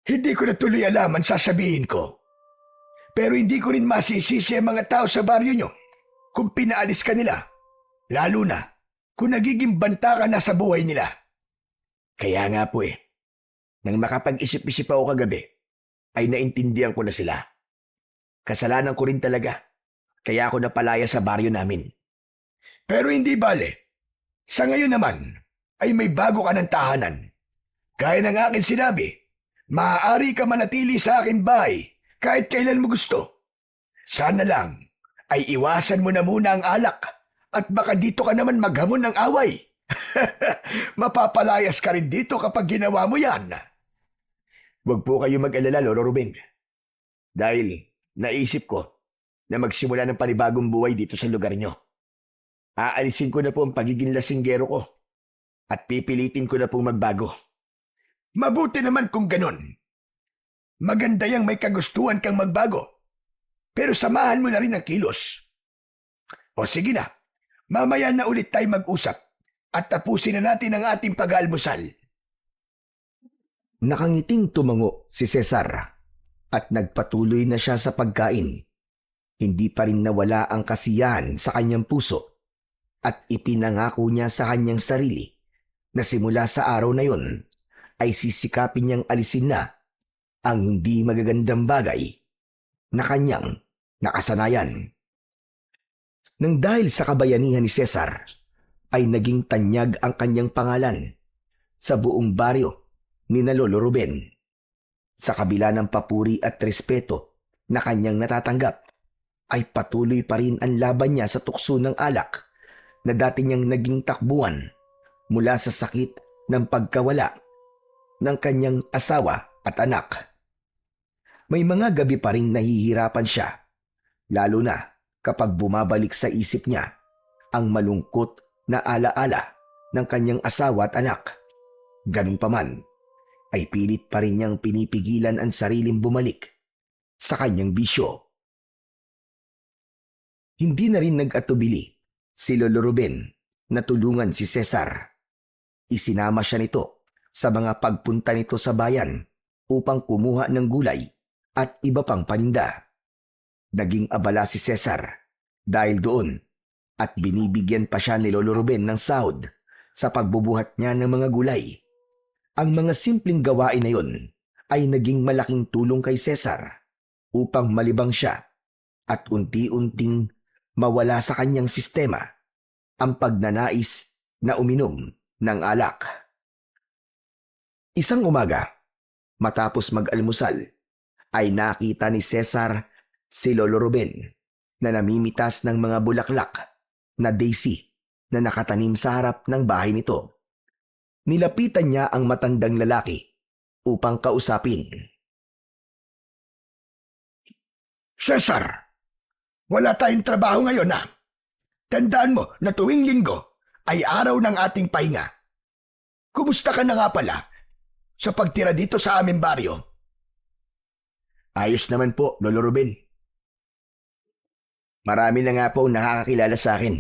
Hindi ko na tuloy alam ang sasabihin ko. Pero hindi ko rin masisisi ang mga tao sa baryo nyo kung pinaalis ka nila. Lalo na kung nagiging banta ka na sa buhay nila. Kaya nga po nang makapag-isip-isip ako kagabi, ay naintindihan ko na sila. Kasalanan ko rin talaga. Kaya ako napalaya sa baryo namin. Pero hindi bale. Sa ngayon naman, ay may bago ka ng tahanan. Gaya ng akin sinabi, maaari ka manatili sa aking bahay kahit kailan mo gusto. Sana lang ay iwasan mo na muna ang alak at baka dito ka naman maghamon ng away. Mapapalayas ka rin dito kapag ginawa mo yan. Huwag po kayo mag-alala, Lolo Ruben. Dahil naisip ko na magsimula ng panibagong buhay dito sa lugar nyo. Aalisin ko na po ang pagiging lasinggero ko at pipilitin ko na po magbago. Mabuti naman kung ganon. Maganda yang may kagustuhan kang magbago. Pero samahan mo na rin ang kilos. O sige na, mamaya na ulit tayo mag-usap at tapusin na natin ang ating pag-aalmusal. Nakangiting tumango si Cesar at nagpatuloy na siya sa pagkain. Hindi pa rin nawala ang kasiyahan sa kanyang puso at ipinangako niya sa kanyang sarili na simula sa araw na yon ay sisikapin niyang alisin na ang hindi magagandang bagay na kanyang nakasanayan. Nang dahil sa kabayanihan ni Cesar, ay naging tanyag ang kanyang pangalan sa buong baryo ni na Lolo Ruben. Sa kabila ng papuri at respeto na kanyang natatanggap, ay patuloy pa rin ang laban niya sa tukso ng alak na dati niyang naging takbuhan mula sa sakit ng pagkawala ng kanyang asawa at anak. May mga gabi pa rin nahihirapan siya, lalo na kapag bumabalik sa isip niya ang malungkot na alaala ng kanyang asawa at anak. Ganun pa man, ay pilit pa rin niyang pinipigilan ang sariling bumalik sa kanyang bisyo. Hindi na rin nag-atubili si Lolo Ruben na tulungan si Cesar. Isinama siya nito sa mga pagpunta nito sa bayan upang kumuha ng gulay at iba pang paninda. Naging abala si Cesar dahil doon at binibigyan pa siya ni Lolo Ruben ng sahod sa pagbubuhat niya ng mga gulay. Ang mga simpleng gawain na yon ay naging malaking tulong kay Cesar upang malibang siya at unti-unting mawala sa kanyang sistema ang pagnanais na uminom ng alak. Isang umaga, matapos mag-almusal, ay nakita ni Cesar si Lolo Ruben na namimitas ng mga bulaklak na daisy na nakatanim sa harap ng bahay nito. Nilapitan niya ang matandang lalaki upang kausapin. Cesar, wala tayong trabaho ngayon na. Tandaan mo na tuwing linggo ay araw ng ating pahinga. Kumusta ka na nga pala sa pagtira dito sa aming baryo? Ayos naman po, Lolo Ruben. Marami na nga po nakakakilala sa akin.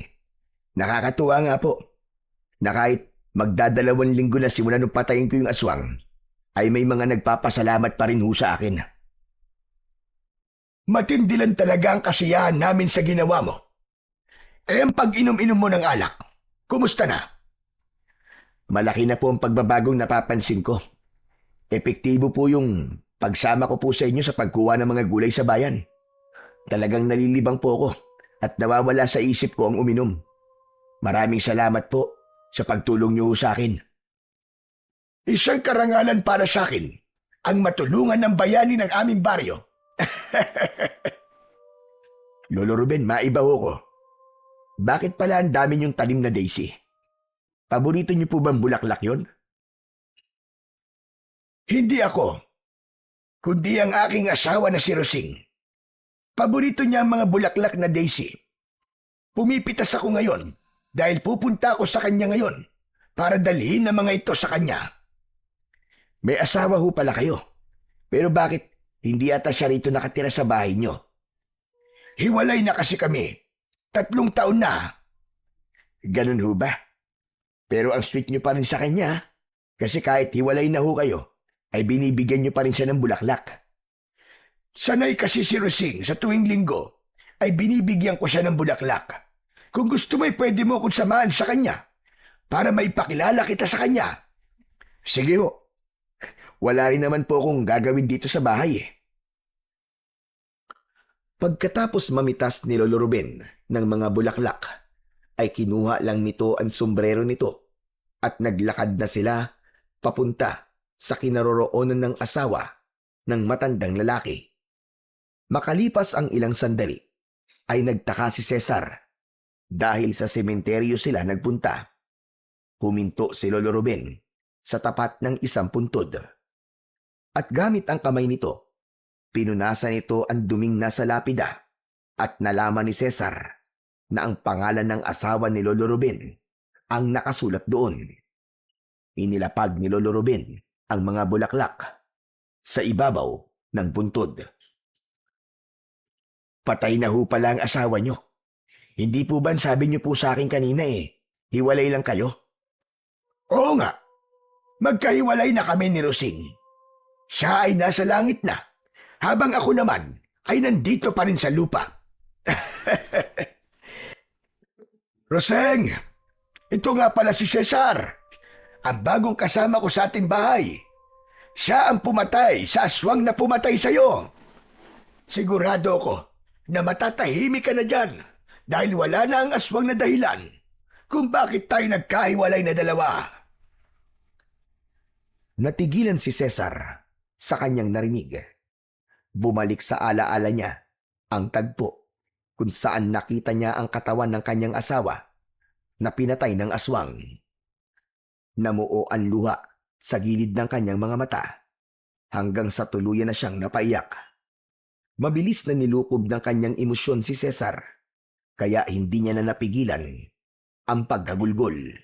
Nakakatuwa nga po na kahit magdadalawang linggo na simula nung patayin ko yung aswang, ay may mga nagpapasalamat pa rin ho sa akin. Matindi lang talaga ang kasiyahan namin sa ginawa mo. Eh ang pag-inom-inom mo ng alak, kumusta na? Malaki na po ang pagbabagong napapansin ko. Epektibo po yung pagsama ko po sa inyo sa pagkuha ng mga gulay sa bayan. Talagang nalilibang po ako at nawawala sa isip ko ang uminom. Maraming salamat po sa pagtulong niyo sa akin. Isang karangalan para sa akin ang matulungan ng bayani ng aming baryo. Lolo Ruben, maibaw ko. Bakit pala ang dami niyong tanim na daisy? Paborito niyo po bang bulaklak yon? Hindi ako, kundi ang aking asawa na si Rosing. Paborito niya ang mga bulaklak na daisy. Pumipitas ako ngayon dahil pupunta ako sa kanya ngayon para dalhin ang mga ito sa kanya. May asawa ho pala kayo. Pero bakit hindi ata siya rito nakatira sa bahay niyo? Hiwalay na kasi kami. 3 taon na. Ganun ho ba? Pero ang sweet niyo pa rin sa kanya. Kasi kahit hiwalay na ho kayo, ay binibigyan niyo pa rin siya ng bulaklak. Sanay kasi si Rosing sa tuwing linggo ay binibigyan ko siya ng bulaklak. Kung gusto mo'y pwede mo akong samahan sa kanya para maipakilala kita sa kanya. Sige ho. Wala rin naman po akong gagawin dito sa bahay eh. Pagkatapos mamitas ni Lolo Ruben ng mga bulaklak, ay kinuha lang nito ang sombrero nito at naglakad na sila papunta sa kinaroroonan ng asawa ng matandang lalaki. Makalipas ang ilang sandali, ay nagtaka si Cesar dahil sa sementeryo sila nagpunta. Huminto si Lolo Ruben sa tapat ng isang puntod. At gamit ang kamay nito, pinunasan nito ang duming nasa lapida at nalaman ni Cesar na ang pangalan ng asawa ni Lolo Ruben ang nakasulat doon. Inilapag ni Lolo Ruben ang mga bulaklak sa ibabaw ng puntod. Patay na ho pala ang asawa niyo. Hindi po ba sabi niyo po sa akin kanina hiwalay lang kayo? Oo nga. Magkahiwalay na kami ni Rosing. Siya ay nasa langit na, habang ako naman ay nandito pa rin sa lupa. Roseng, ito nga pala si Cesar, ang bagong kasama ko sa ating bahay. Siya ang pumatay sa aswang na pumatay sa iyo. Sigurado ako na matatahimik ka na dyan dahil wala na ang aswang na dahilan kung bakit tayo nagkahiwalay na dalawa. Natigilan si Cesar sa kanyang narinig. Bumalik sa alaala niya ang tagpo kung saan nakita niya ang katawan ng kanyang asawa na pinatay ng aswang. Namuo ang luha sa gilid ng kanyang mga mata hanggang sa tuluyan na siyang napaiyak. Mabilis na nilukob ng kanyang emosyon si Cesar kaya hindi niya na napigilan ang paghagulgol.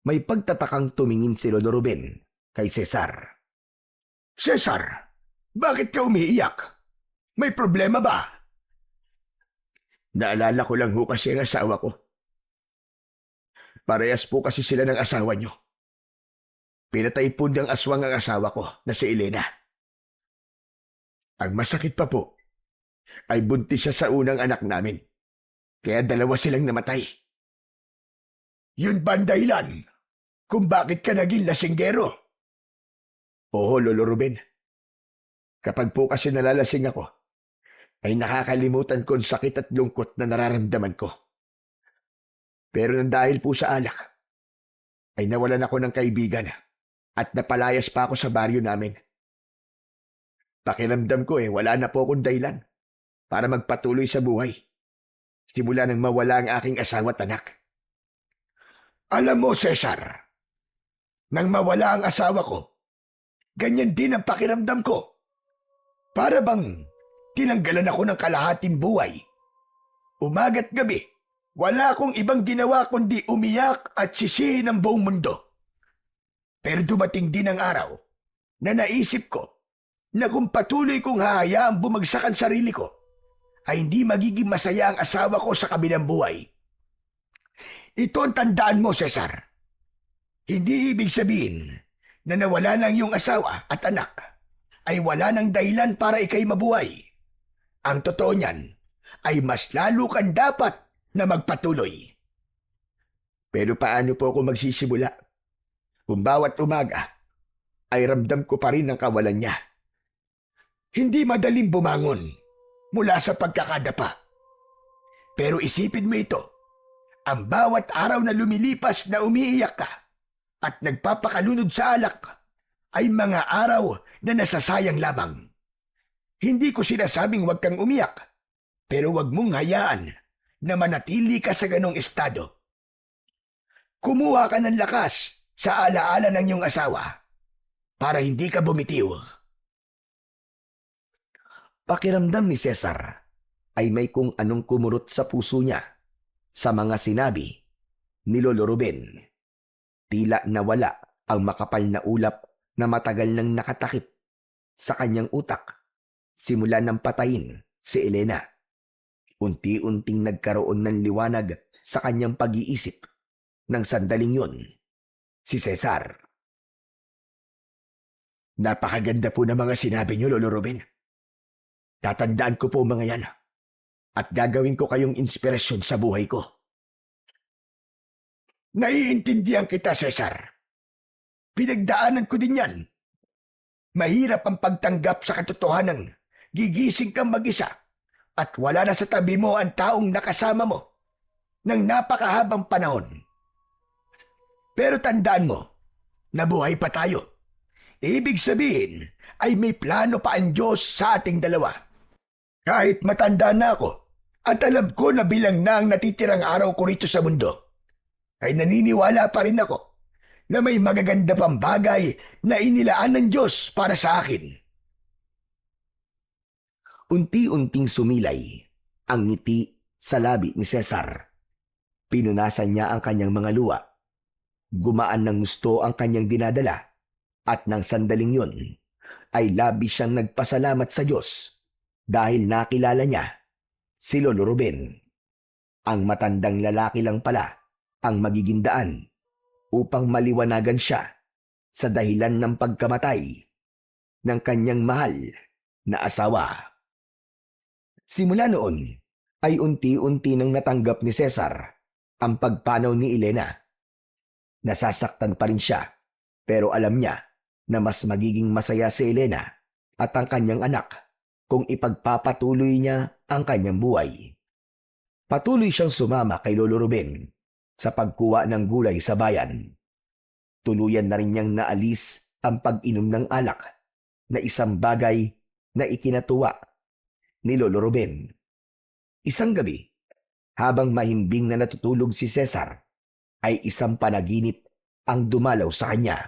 May pagtatakang tumingin si Lolo Ruben kay Cesar. Cesar, bakit ka umiiyak? May problema ba? Naalala ko lang ho kasi ang asawa ko. Parehas po kasi sila ng asawa niyo. Pinatay po ng aswang ang asawa ko na si Elena. Ang masakit pa po ay buntis siya sa unang anak namin. Kaya 2 silang namatay. Yun ba ang dahilan kung bakit ka naging lasinggero? Oo, Lolo Ruben. Kapag po kasi nalalasing ako, ay nakakalimutan ko ang sakit at lungkot na nararamdaman ko. Pero nang dahil po sa alak, ay nawalan ako ng kaibigan at napalayas pa ako sa baryo namin. Pakiramdam ko wala na po akong dahilan para magpatuloy sa buhay. Simula nang mawala ang aking asawa at anak. Alam mo, Cesar, nang mawala ang asawa ko, ganyan din ang pakiramdam ko. Para bang tinanggalan ako ng kalahating buhay. Umaga't gabi, wala akong ibang ginawa kundi umiyak at sisihin ang buong mundo. Pero dumating din ang araw na naisip ko na kung patuloy kong hahayaang bumagsak ang sarili ko, ay hindi magiging masaya ang asawa ko sa kabilang buhay. Ito ang tandaan mo, Cesar. Hindi ibig sabihin na nawala ng iyong asawa at anak ay wala ng dahilan para ikay mabuhay. Ang totoo niyan ay mas lalo kang dapat na magpatuloy. Pero paano po ako magsisimula Kung bawat umaga ay ramdam ko pa rin ang kawalan niya. Hindi madaling bumangon mula sa pagkakadapa. Pero isipin mo ito, ang bawat araw na lumilipas na umiiyak ka at nagpapakalunod sa alak ay mga araw na nasasayang lamang. Hindi ko sinasabing huwag kang umiyak, pero huwag mong hayaan na manatili ka sa ganong estado. Kumuha ka ng lakas sa alaala ng iyong asawa para hindi ka bumitiw. Pakiramdam ni Cesar ay may kung anong kumurot sa puso niya sa mga sinabi ni Lolo Ruben. Tila nawala ang makapal na ulap na matagal nang nakatakip sa kanyang utak simula nang patayin si Elena. Unti-unting nagkaroon ng liwanag sa kanyang pag-iisip ng sandaling yun. Si Cesar. Napakaganda po ng mga sinabi niyo, Lolo Ruben. Tatandaan ko po mga yan at gagawin ko kayong inspirasyon sa buhay ko. Naiintindihan kita, Cesar. Pinagdaanan ko din yan. Mahirap ang pagtanggap sa katotohanan. Gigising kang mag-isa at wala na sa tabi mo ang taong nakasama mo ng napakahabang panahon. Pero tandaan mo, nabuhay pa tayo. Ibig sabihin ay may plano pa ang Diyos sa ating dalawa. Kahit matanda na ako at alam ko na bilang na ang natitirang araw ko rito sa mundo, ay naniniwala pa rin ako na may magaganda pang bagay na inilaan ng Diyos para sa akin. Unti-unting sumilay ang ngiti sa labi ni Cesar. Pinunasan niya ang kanyang mga luha. Gumaan ng gusto ang kanyang dinadala at nang sandaling yun ay labis siyang nagpasalamat sa Diyos dahil nakilala niya si Lolo Ruben. Ang matandang lalaki lang pala ang magiging daan upang maliwanagan siya sa dahilan ng pagkamatay ng kanyang mahal na asawa. Simula noon ay unti-unti nang natanggap ni Cesar ang pagpanaw ni Elena. Nasasaktan pa rin siya pero alam niya na mas magiging masaya si Elena at ang kanyang anak kung ipagpapatuloy niya ang kanyang buhay. Patuloy siyang sumama kay Lolo Ruben sa pagkuha ng gulay sa bayan. Tuluyan na rin niyang naalis ang pag-inom ng alak na isang bagay na ikinatuwa ni Lolo Ruben. Isang gabi, habang mahimbing na natutulog si Cesar, ay isang panaginip ang dumalaw sa kanya.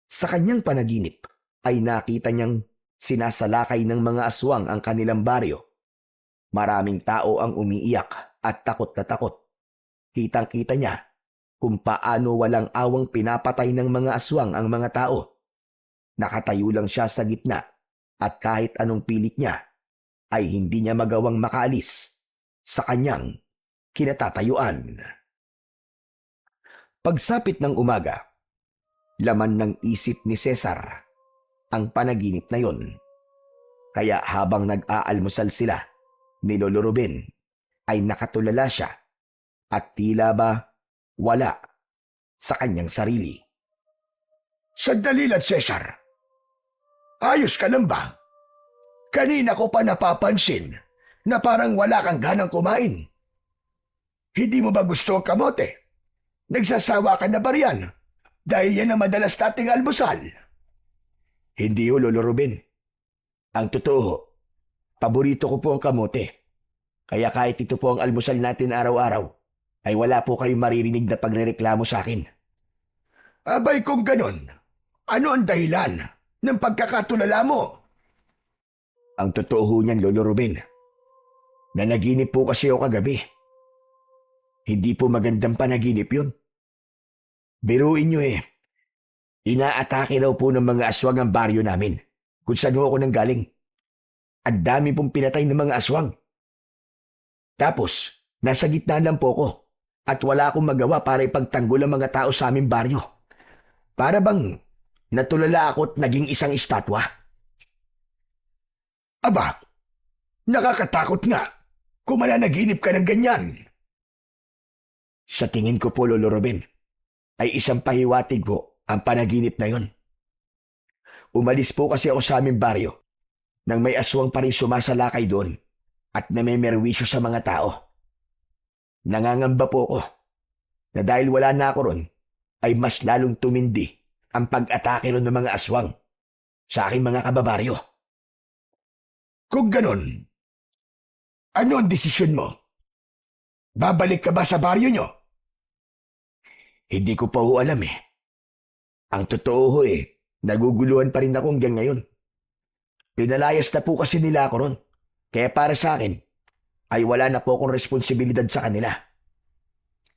Sa kanyang panaginip ay nakita niyang sinasalakay ng mga aswang ang kanilang baryo. Maraming tao ang umiiyak at takot na takot. Kitang-kita niya kung paano walang awang pinapatay ng mga aswang ang mga tao. Nakatayo lang siya sa gitna at kahit anong pilit niya ay hindi niya magawang makaalis sa kanyang kinatatayuan. Pagsapit ng umaga, laman ng isip ni Cesar ang panaginip na yon. Kaya habang nag-aalmusal sila ni Lolo Ruben ay nakatulala siya at tila ba wala sa kanyang sarili. Sandali lang, Cesar. Ayos ka lang ba? Kanina ko pa napapansin na parang wala kang ganang kumain. Hindi mo ba gusto ang kamote? Nagsasawa ka na ba riyan? Dahil yan ang madalas nating almusal. Hindi ho, Lolo Ruben. Ang totoo, paborito ko po ang kamote. Kaya kahit ito po ang almusal natin araw-araw, ay wala po kayong maririnig na pagrereklamo sa akin. Abay kung ganon, ano ang dahilan ng pagkakatulala mo? Ang totoo ho niyan, Lolo Ruben, nanaginip po kasi ako kagabi. Hindi po magandang panaginip yun. Biruin nyo inaatake raw po ng mga aswang ang baryo namin kung saan ho ako nanggaling. At dami pong pinatay ng mga aswang. Tapos, nasa gitna lang po ko at wala akong magawa para ipagtanggol ang mga tao sa aming baryo. Para bang natulala ako at naging isang estatwa. Aba, nakakatakot nga kung mananaginip ka ng ganyan. Sa tingin ko po, Lolo Ruben, ay isang pahiwatig ko ang panaginip na yon. Umalis po kasi ako sa aming baryo nang may aswang pa rin sumasalakay doon at namemerwisyo sa mga tao. Nangangamba po ako na dahil wala na ako ron, ay mas lalong tumindi ang pag-atake ron ng mga aswang sa aking mga kababaryo. Kung ganon, ano ang desisyon mo? Babalik ka ba sa baryo nyo? Hindi ko pa ho alam eh. Ang totoo ho naguguluhan pa rin ako hanggang ngayon. Pinalayas na po kasi nila ako ron. Kaya para sa akin, ay wala na po akong responsibilidad sa kanila.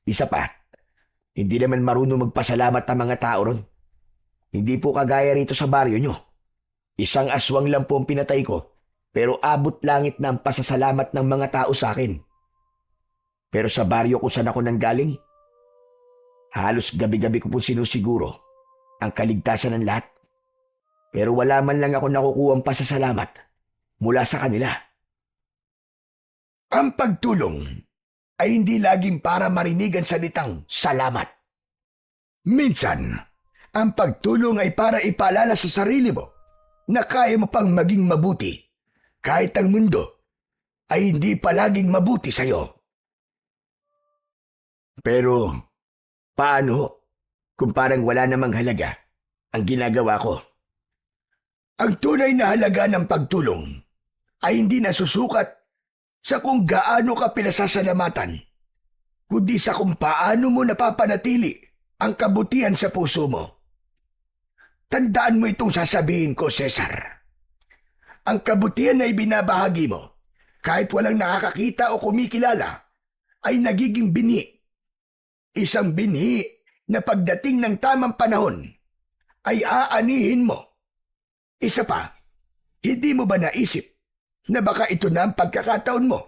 Isa pa, hindi naman marunong magpasalamat ang mga tao ron. Hindi po kagaya rito sa baryo nyo. Isang aswang lang po ang pinatay ko, pero abot langit na ang pasasalamat ng mga tao sa akin. Pero sa baryo kung saan ako nanggaling, halos gabi-gabi ko po sinusiguro ang kaligtasan ng lahat. Pero wala man lang ako nakukuha ang pasasalamat mula sa kanila. Ang pagtulong ay hindi laging para marinig ang salitang salamat. Minsan, ang pagtulong ay para ipaalala sa sarili mo na kaya mo pang maging mabuti kahit ang mundo ay hindi palaging mabuti sa'yo. Pero, paano kung parang wala namang halaga ang ginagawa ko? Ang tunay na halaga ng pagtulong ay hindi nasusukat sa kung gaano ka pinasasalamatan, kundi sa kung paano mo napapanatili ang kabutihan sa puso mo. Tandaan mo itong sasabihin ko, Cesar. Ang kabutihan na ibinabahagi mo, kahit walang nakakakita o kumikilala, ay nagiging binhi. Isang binhi na pagdating ng tamang panahon, ay aanihin mo. Isa pa, hindi mo ba naisip na baka ito na ang pagkakataon mo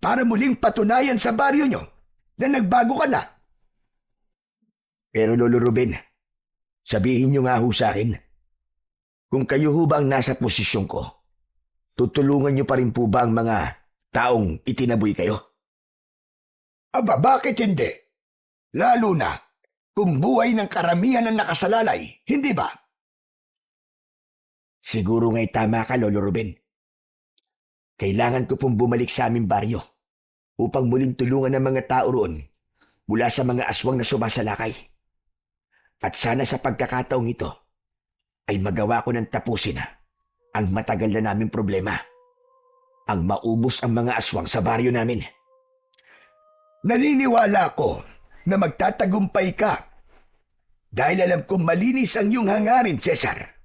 para muling patunayan sa baryo nyo na nagbago ka na? Pero Lolo Ruben, sabihin nyo nga ho sa akin, kung kayo ho ba ang nasa posisyon ko, tutulungan nyo pa rin po ba ang mga taong itinaboy kayo? Aba, bakit hindi? Lalo na kung buhay ng karamihan ang nakasalalay, hindi ba? Siguro nga'y tama ka, Lolo Ruben. Kailangan ko pong bumalik sa aming baryo upang muling tulungan ang mga tao roon mula sa mga aswang na sumasalakay. At sana sa pagkakataong ito ay magawa ko ng tapusin ang matagal na naming problema. Ang maubos ang mga aswang sa baryo namin. Naniniwala ko na magtatagumpay ka dahil alam kong malinis ang iyong hangarin, Cesar.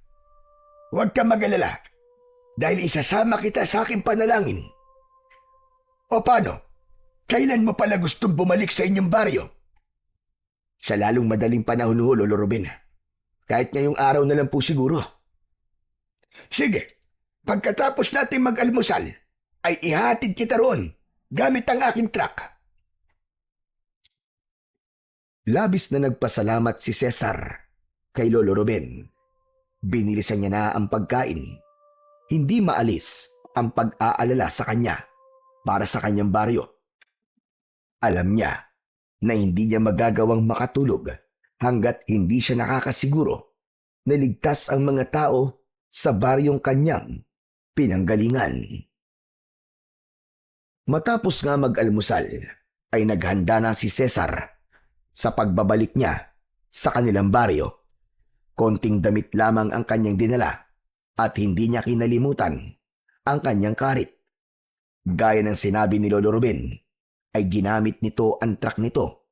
Huwag ka mag-alala dahil isasama kita sa aking panalangin. O paano? Kailan mo pala gustong bumalik sa inyong baryo? Sa lalong madaling panahon ho, Lolo Ruben. Kahit ngayong araw na lang po siguro. Sige, pagkatapos natin mag-almusal, ay ihatid kita roon gamit ang aking truck. Labis na nagpasalamat si Cesar kay Lolo Ruben. Binilisan niya na ang pagkain. Hindi maalis ang pag-aalala sa kanya para sa kanyang baryo. Alam niya na hindi niya magagawang makatulog hanggat hindi siya nakakasiguro na ligtas ang mga tao sa baryong kanyang pinanggalingan. Matapos nga mag-almusal, ay naghanda na si Cesar sa pagbabalik niya sa kanilang baryo. Konting damit lamang ang kanyang dinala at hindi niya kinalimutan ang kanyang karit. Gaya ng sinabi ni Lolo Ruben, ay ginamit nito ang truck nito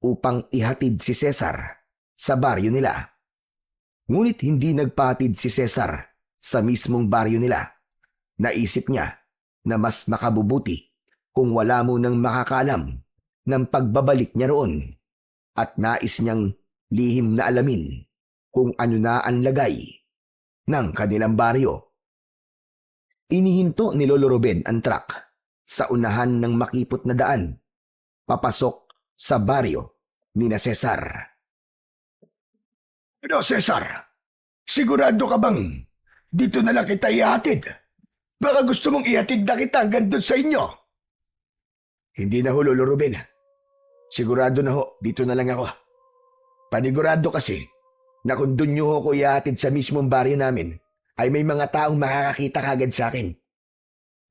upang ihatid si Cesar sa baryo nila. Ngunit hindi nagpahatid si Cesar sa mismong baryo nila. Naisip niya na mas makabubuti kung wala munang makakaalam ng pagbabalik niya roon at nais niyang lihim na alamin kung ano na ang lagay ng kanilang baryo. Inihinto ni Lolo Ruben ang truck sa unahan ng makipot na daan, papasok sa baryo ni na Cesar. Ano, Cesar? Sigurado ka bang dito na lang kita ihatid? Baka gusto mong ihatid na kita hanggang doon sa inyo. Hindi na ho, Lolo Ruben. Sigurado na ho, dito na lang ako. Panigurado kasi, na kung doon niyo ako ihatid sa mismong baryo namin, ay may mga taong makakakita kagad sa akin.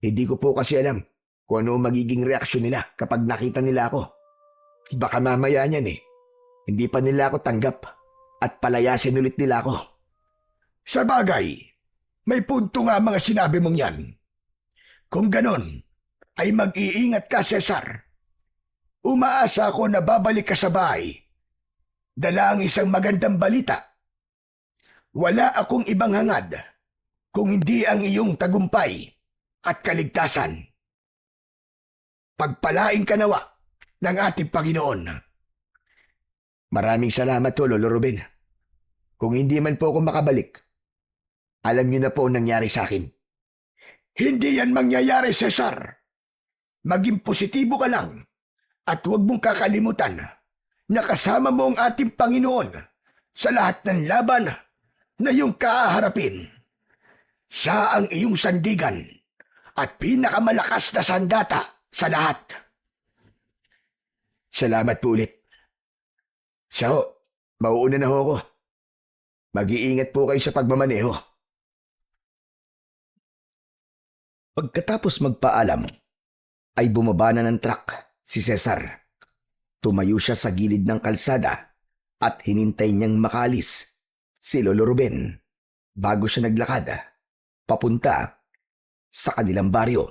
Hindi ko po kasi alam kung ano ang magiging reaksyon nila kapag nakita nila ako. Baka mamaya niyan hindi pa nila ako tanggap at palayasin ulit nila ako. Sa bagay, may punto nga mga sinabi mong yan. Kung ganon, ay mag-iingat ka, Cesar. Umaasa ako na babalik ka sa bahay. Dala ang isang magandang balita. Wala akong ibang hangad kung hindi ang iyong tagumpay at kaligtasan. Pagpalain ka nawa ng ating Panginoon. Maraming salamat po, Lolo Ruben. Kung hindi man po ako makabalik, alam niyo na po ang nangyari sa akin. Hindi yan mangyayari, Cesar. Maging positibo ka lang at huwag mong kakalimutan na kasama mo ang ating Panginoon sa lahat ng laban na iyong kaharapin. Siya ang iyong sandigan at pinakamalakas na sandata sa lahat. Salamat po ulit. Siya ho, mauuna na ho ako. Mag-iingat po kayo sa pagmamaneho. Pagkatapos magpaalam, ay bumaba na ng truck si Cesar. Tumayo siya sa gilid ng kalsada at hinintay niyang makalis si Lolo Ruben bago siya naglakad papunta sa kanilang baryo.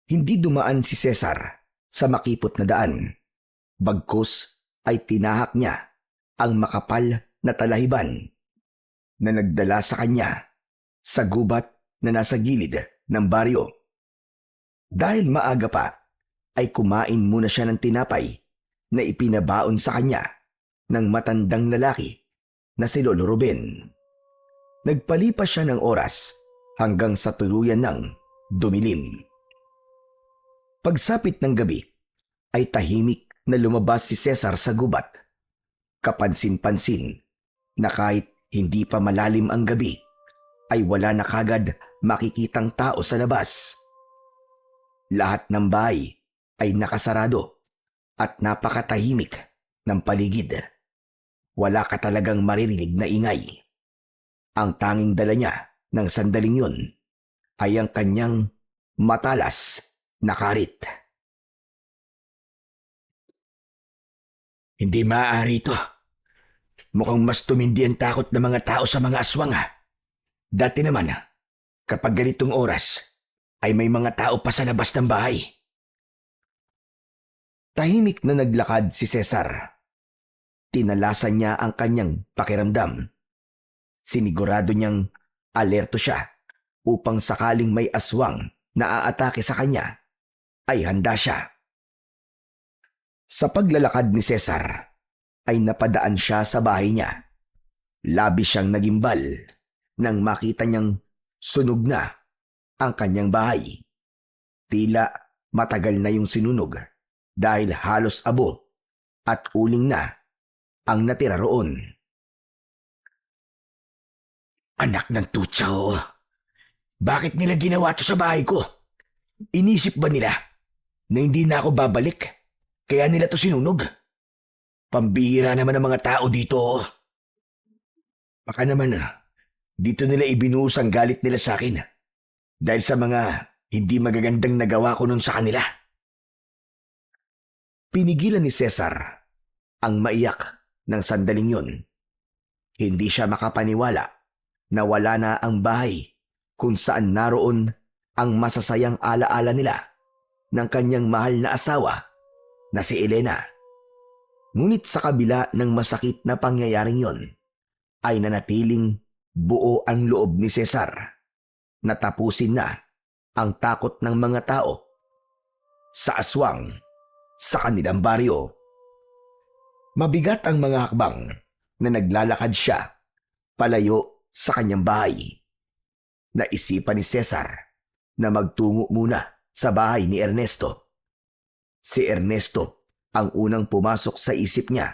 Hindi dumaan si Cesar sa makipot na daan. Bagkus ay tinahak niya ang makapal na talahiban na nagdala sa kanya sa gubat na nasa gilid ng baryo. Dahil maaga pa, ay kumain muna siya ng tinapay na ipinabaon sa kanya ng matandang lalaki na si Lolo Ruben. Nagpalipas siya ng oras hanggang sa tuluyan ng dumilim. Pagsapit ng gabi, ay tahimik na lumabas si Cesar sa gubat. Kapansin-pansin na kahit hindi pa malalim ang gabi, ay wala na kagad makikitang tao sa labas. Lahat ng bahay ay nakasarado at napakatahimik ng paligid. Wala ka talagang maririnig na ingay. Ang tanging dala niya ng sandaling yun ay ang kanyang matalas na karit. Hindi maaari ito. Mukhang mas tumindi ang takot ng mga tao sa mga aswang. Dati naman, kapag ganitong oras, ay may mga tao pa sa labas ng bahay. Tahimik na naglakad si Cesar. Tinalasan niya ang kanyang pakiramdam. Sinigurado niyang alerto siya upang sakaling may aswang na aatake sa kanya, ay handa siya. Sa paglalakad ni Cesar, ay napadaan siya sa bahay niya. Labis siyang nagimbal nang makita niyang sunog na ang kanyang bahay. Tila matagal na yung sinunog dahil halos abo at uling na ang natira roon. Anak ng tutsa ko. Bakit nila ginawa to sa bahay ko? Inisip ba nila na hindi na ako babalik? Kaya nila to sinunog? Pambihira naman ang mga tao dito. Baka naman dito nila ibinuhos ang galit nila sa akin dahil sa mga hindi magagandang nagawa ko nun sa kanila. Pinigilan ni Cesar ang maiyak ng sandaling yun. Hindi siya makapaniwala na wala na ang bahay kung saan naroon ang masasayang alaala nila ng kanyang mahal na asawa na si Elena. Ngunit sa kabila ng masakit na pangyayaring yon, ay nanatiling buo ang loob ni Cesar. Natapusin na ang takot ng mga tao sa aswang sa kanilang baryo. Mabigat ang mga hakbang na naglalakad siya palayo sa kanyang bahay. Naisipan ni Cesar na magtungo muna sa bahay ni Ernesto. Si Ernesto ang unang pumasok sa isip niya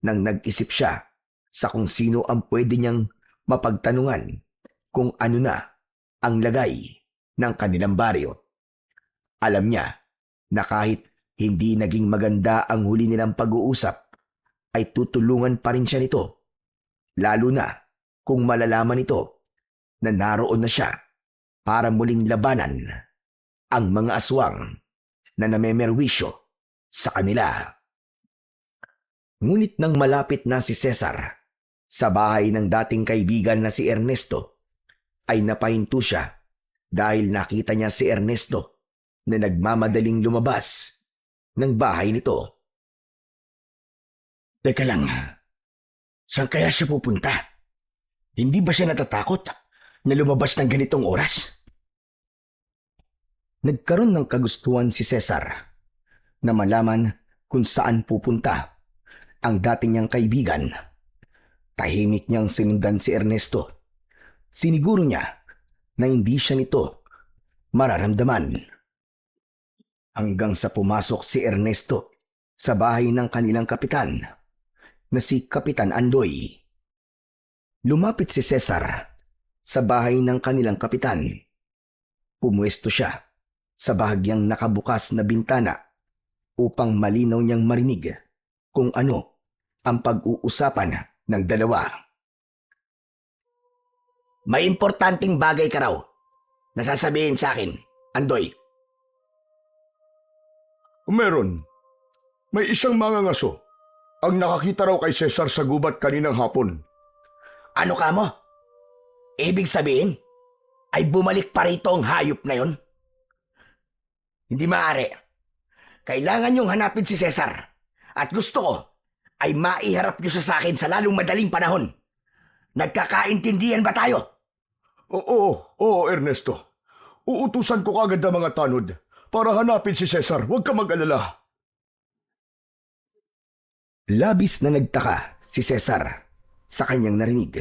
nang nag-isip siya sa kung sino ang pwede niyang mapagtanungan kung ano na ang lagay ng kanilang baryo. Alam niya na kahit hindi naging maganda ang huli nilang pag-uusap, ay tutulungan pa rin siya nito Lalo na kung malalaman nito na naroon na siya para muling labanan ang mga aswang na namemerwisyo sa kanila. Ngunit nang malapit na si Cesar sa bahay ng dating kaibigan na si Ernesto, ay napahinto siya dahil nakita niya si Ernesto na nagmamadaling lumabas ng bahay nito. Teka lang, saan kaya siya pupunta? Hindi ba siya natatakot na lumabas ng ganitong oras? Nagkaroon ng kagustuhan si Cesar na malaman kung saan pupunta ang dati niyang kaibigan. Tahimik niyang sinundan si Ernesto. Siniguro niya na hindi siya nito mararamdaman. Hanggang sa pumasok si Ernesto sa bahay ng kanilang kapitan na si Kapitan Andoy. Lumapit si Cesar sa bahay ng kanilang kapitan. Pumuesto siya sa bahagyang nakabukas na bintana upang malinaw niyang marinig kung ano ang pag-uusapan ng dalawa. May importanteng bagay ka raw na sasabihin sa akin, Andoy. Meron. May isang mangangaso ang nakakita raw kay Cesar sa gubat kaninang hapon. Ano ka mo? Ibig sabihin, ay bumalik pa rito ang hayop na yon? Hindi maaari. Kailangan niyong hanapin si Cesar. At gusto ko ay maiharap niyo sa akin sa lalong madaling panahon. Nagkakaintindihan ba tayo? Oo, Ernesto. Uutusan ko kagad ang mga tanod para hanapin si Cesar. Huwag ka mag-alala. Labis na nagtaka si Cesar sa kanyang narinig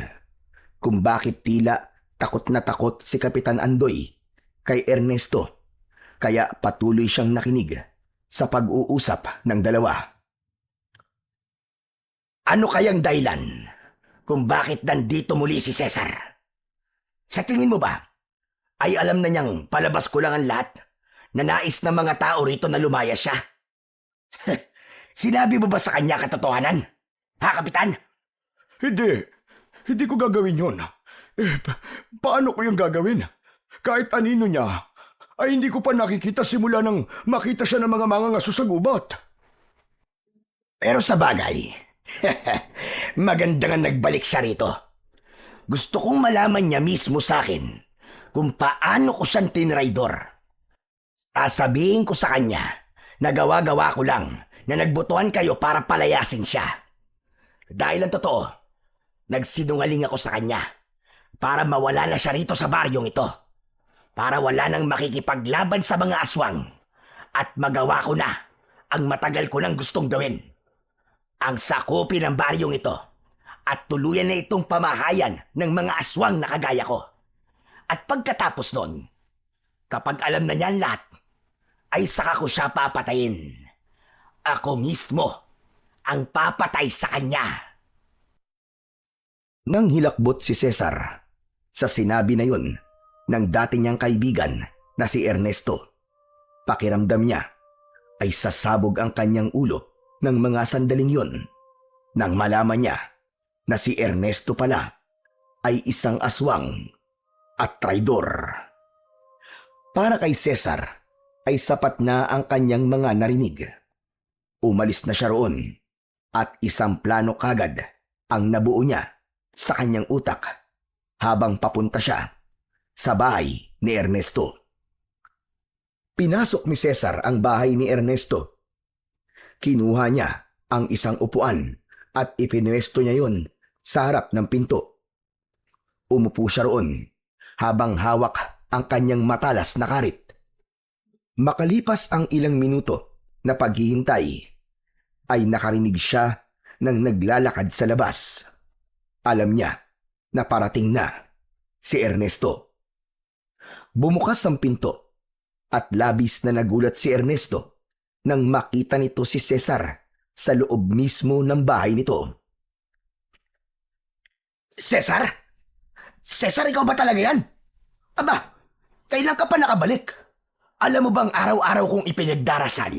kung bakit tila takot na takot si Kapitan Andoy kay Ernesto, kaya patuloy siyang nakinig sa pag-uusap ng dalawa. Ano kayang dahilan kung bakit nandito muli si Cesar? Sa tingin mo ba, ay alam na niyang palabas ko lang ang lahat na nais ng mga tao rito na lumaya siya? Sinabi mo ba sa kanya katotohanan? Ha, Kapitan? Hindi ko gagawin yun. Paano ko yung gagawin? Kahit anino niya, ay hindi ko pa nakikita simula nang makita siya ng mga mangangaso sa gubat. Pero sa bagay, maganda nga nagbalik siya rito. Gusto kong malaman niya mismo sa akin kung paano ko siyang tinraidor. Sasabihin ko sa kanya na gawa-gawa ko lang na nagbotohan kayo para palayasin siya. Dahil ang totoo, nagsinungaling ako sa kanya para mawala na siya rito sa baryong ito. Para wala nang makikipaglaban sa mga aswang at magawa ko na ang matagal ko nang gustong gawin. Ang sakupin ng baryong ito at tuluyan na itong pamahayan ng mga aswang na kagaya ko. At pagkatapos nun, kapag alam na niya ang lahat, ay saka ko siya papatayin. Ako mismo ang papatay sa kanya. Nang hilakbot si Cesar sa sinabi na yun ng dati niyang kaibigan na si Ernesto, pakiramdam niya ay sasabog ang kanyang ulo ng mga sandaling yun nang malaman niya na si Ernesto pala ay isang aswang at traidor. Para kay Cesar ay sapat na ang kanyang mga narinig. Umalis na siya roon at isang plano kagad ang nabuo niya sa kanyang utak habang papunta siya sa bahay ni Ernesto. Pinasok ni Cesar ang bahay ni Ernesto. Kinuha niya ang isang upuan at ipinwesto niya yun sa harap ng pinto. Umupo siya roon habang hawak ang kanyang matalas na karit. Makalipas ang ilang minuto na paghihintay, ay nakarinig siya ng naglalakad sa labas. Alam niya na parating na si Ernesto. Bumukas ang pinto at labis na nagulat si Ernesto nang makita nito si Cesar sa loob mismo ng bahay nito. Cesar? Cesar, ikaw ba talaga yan? Aba, kailan ka pa nakabalik? Alam mo bang araw-araw kong ipinagdarasal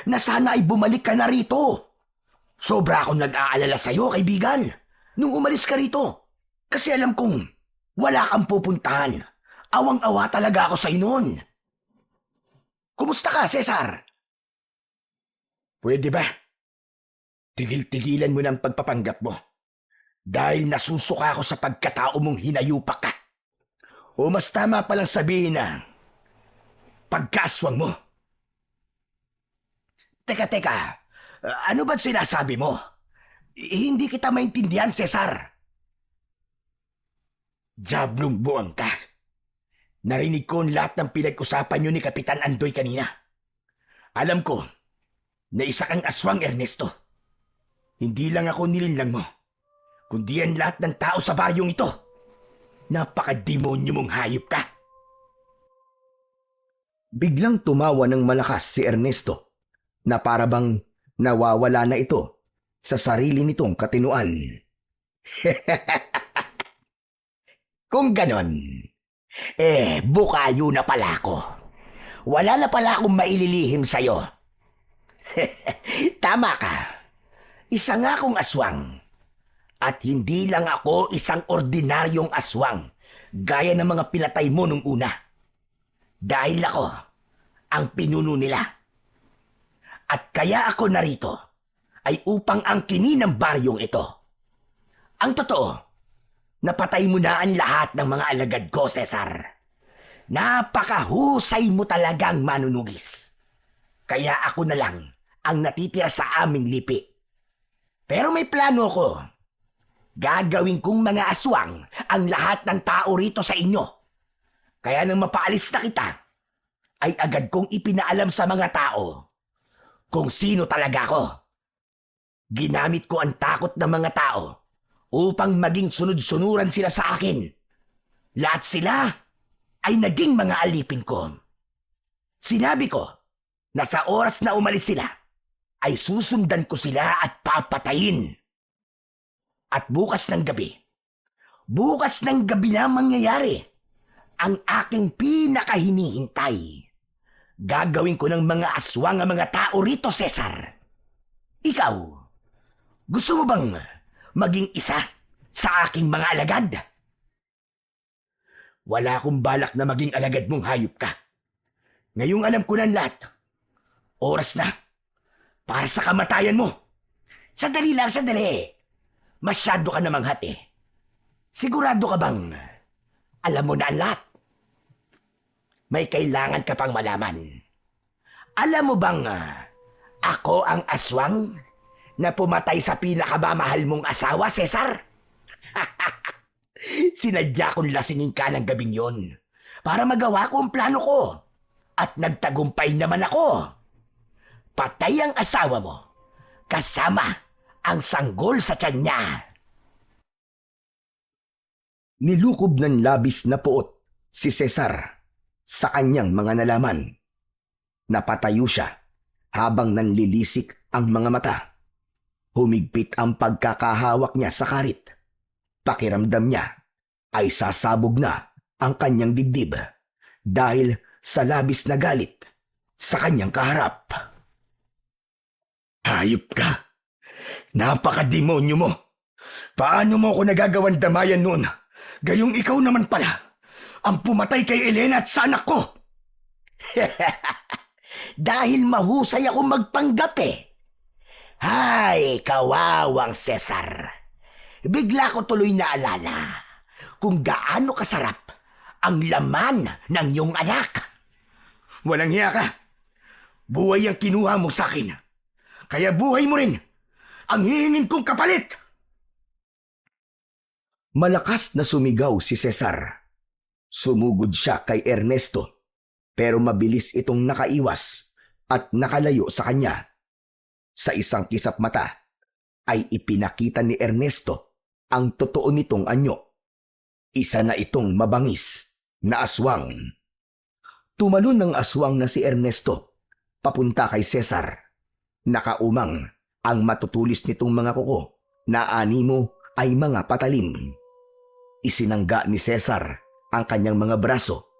na sana ay bumalik ka na rito? Sobra akong nag-aalala sa'yo, kaibigan. nung umalis ka rito. Kasi alam kong wala kang pupuntahan. Awang-awa talaga ako sa'yo noon. Kumusta ka, Cesar? Pwede ba? Tigil-tigilan mo ng pagpapanggap mo. Dahil nasusuka ako sa pagkatao mong hinayupak ka. O mas tama palang sabihin na pagkaswang mo. Teka. Ano ba't sinasabi mo? Hindi kita maintindihan, Cesar. Diablong buwang ka. Narinig ko ang lahat ng pinag-usapan niyo ni Kapitan Andoy kanina. Alam ko na isa kang aswang, Ernesto. Hindi lang ako nilinlang mo, kundi ang lahat ng tao sa baryong ito. Napaka-demonyo mong hayop ka. Biglang tumawa ng malakas si Ernesto na parabang nawawala na ito sa sarili nitong katinuan. Kung ganon, bukayo na pala ako. Wala na pala akong maililihim sa'yo. Tama ka. Isa nga akong aswang. At hindi lang ako isang ordinaryong aswang gaya ng mga pinatay mo nung una. Dahil ako ang pinuno nila. At kaya ako narito ay upang angkinin ang baryong ito. Ang totoo, napatay mo na ang lahat ng mga alagad ko, Cesar. Napakahusay mo talagang manunugis. Kaya ako na lang ang natitira sa aming lipi. Pero may plano ko. Gagawin kong mga aswang ang lahat ng tao rito sa inyo. Kaya nang mapaalis na kita, ay agad kong ipinaalam sa mga tao kung sino talaga ako. Ginamit ko ang takot ng mga tao upang maging sunod-sunuran sila sa akin. Lahat sila ay naging mga alipin ko. Sinabi ko na sa oras na umalis sila, ay susundan ko sila at papatayin. At bukas ng gabi na mangyayari ang aking pinakahinihintay. Gagawin ko ng mga aswang ang mga tao rito, Cesar. Ikaw, gusto mo bang maging isa sa aking mga alagad? Wala akong balak na maging alagad mong hayop ka. Ngayong alam ko na lahat. Oras na para sa kamatayan mo. Sandali. Masyado ka namang hati. Sigurado ka bang alam mo na ang lahat? May kailangan ka pang malaman. Alam mo bang ako ang aswang na pumatay sa pinakamamahal mong asawa, Cesar? Sinadya kong lasingin ka ng gabing yon para magawa ko ang plano ko. At nagtagumpay naman ako. Patay ang asawa mo kasama ang sanggol sa tiyan niya. Nilukob ng labis na puot si Cesar sa kanyang mga nalaman. Napatayo siya habang nanlilisik ang mga mata. Humigpit ang pagkakahawak niya sa karit. Pakiramdam niya ay sasabog na ang kanyang dibdib dahil sa labis na galit sa kanyang kaharap. Hayop ka! Napaka-demonyo mo! Paano mo ako nagagawan damayan noon? Gayong ikaw naman pala ang pumatay kay Elena at sa anak ko! Dahil mahusay akong magpanggap eh. Hay, kawawang Cesar. Bigla ko tuloy naalala kung gaano kasarap ang laman ng iyong anak. Walang hiya ka. Buhay ang kinuha mo sa akin. Kaya buhay mo rin ang hihingin kong kapalit. Malakas na sumigaw si Cesar. Sumugod siya kay Ernesto, pero mabilis itong nakaiwas at nakalayo sa kanya. Sa isang kisap mata ay ipinakita ni Ernesto ang totoo nitong anyo. Isa na itong mabangis na aswang. Tumalon ng aswang na si Ernesto papunta kay Cesar. Nakaumang ang matutulis nitong mga kuko na animo ay mga patalim. Isinangga ni Cesar ang kanyang mga braso.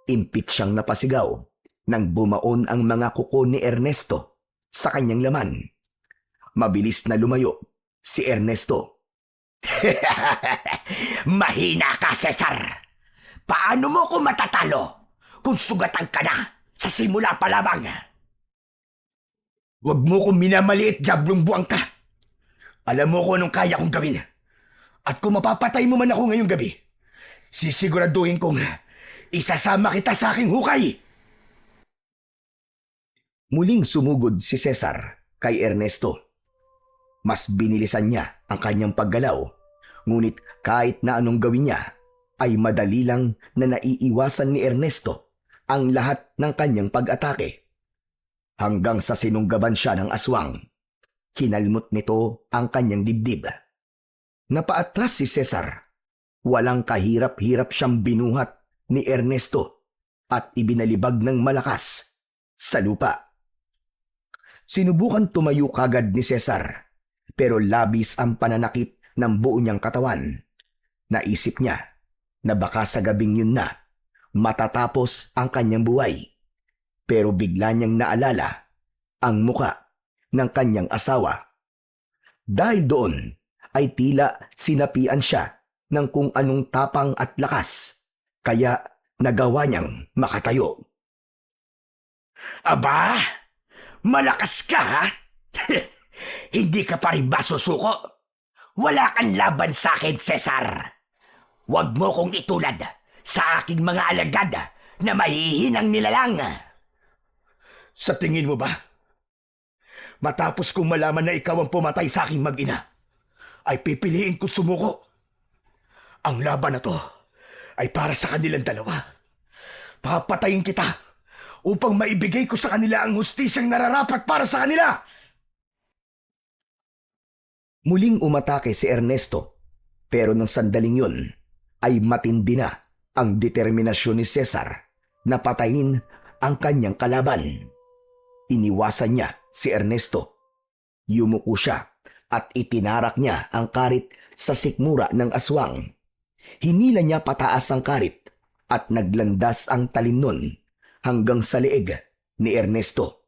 Impit siyang napasigaw nang bumaon ang mga kuko ni Ernesto sa kanyang laman. Mabilis na lumayo si Ernesto. Mahina ka, Cesar. Paano mo ko matatalo kung sugatan ka na sa simula pa lamang? Huwag mo kong minamaliit, Diablong buwang ka. Alam mo kung anong kaya kong gawin. At kung mapapatay mo man ako ngayong gabi, sisiguraduhin kong isasama kita sa aking hukay. Muling sumugod si Cesar kay Ernesto. Mas binilisan niya ang kanyang paggalaw, ngunit kahit na anong gawin niya, ay madali lang na naiiwasan ni Ernesto ang lahat ng kanyang pag-atake. Hanggang sa sinunggaban siya ng aswang, kinalmot nito ang kanyang dibdib. Napaatras si Cesar. Walang kahirap-hirap siyang binuhat ni Ernesto at ibinalibag ng malakas sa lupa. Sinubukan tumayo kagad ni Cesar, pero labis ang pananakit ng buo niyang katawan. Naisip niya na baka sa gabing yun na matatapos ang kanyang buhay. Pero bigla niyang naalala ang muka ng kanyang asawa. Dahil doon ay tila sinapian siya ng kung anong tapang at lakas, kaya nagawa niyang makatayo. Aba, malakas ka ha? Hindi ka pa rin ba susuko? Wala kang laban sa akin, Cesar. Huwag mo kong itulad sa aking mga alagad na mahihinang nilalang. Sa tingin mo ba? Matapos kong malaman na ikaw ang pumatay sa aking mag-ina, ay pipiliin ko sumuko. Ang laban na to ay para sa kanilang dalawa. Papatayin kita upang maibigay ko sa kanila ang hustisyang nararapat para sa kanila. Muling umatake si Ernesto, pero ng sandaling yun ay matindi na ang determinasyon ni Cesar na patayin ang kanyang kalaban. Iniwasan niya si Ernesto. Yumuko siya at itinarak niya ang karit sa sikmura ng aswang. Hinila niya pataas ang karit at naglandas ang talim nun hanggang sa leeg ni Ernesto.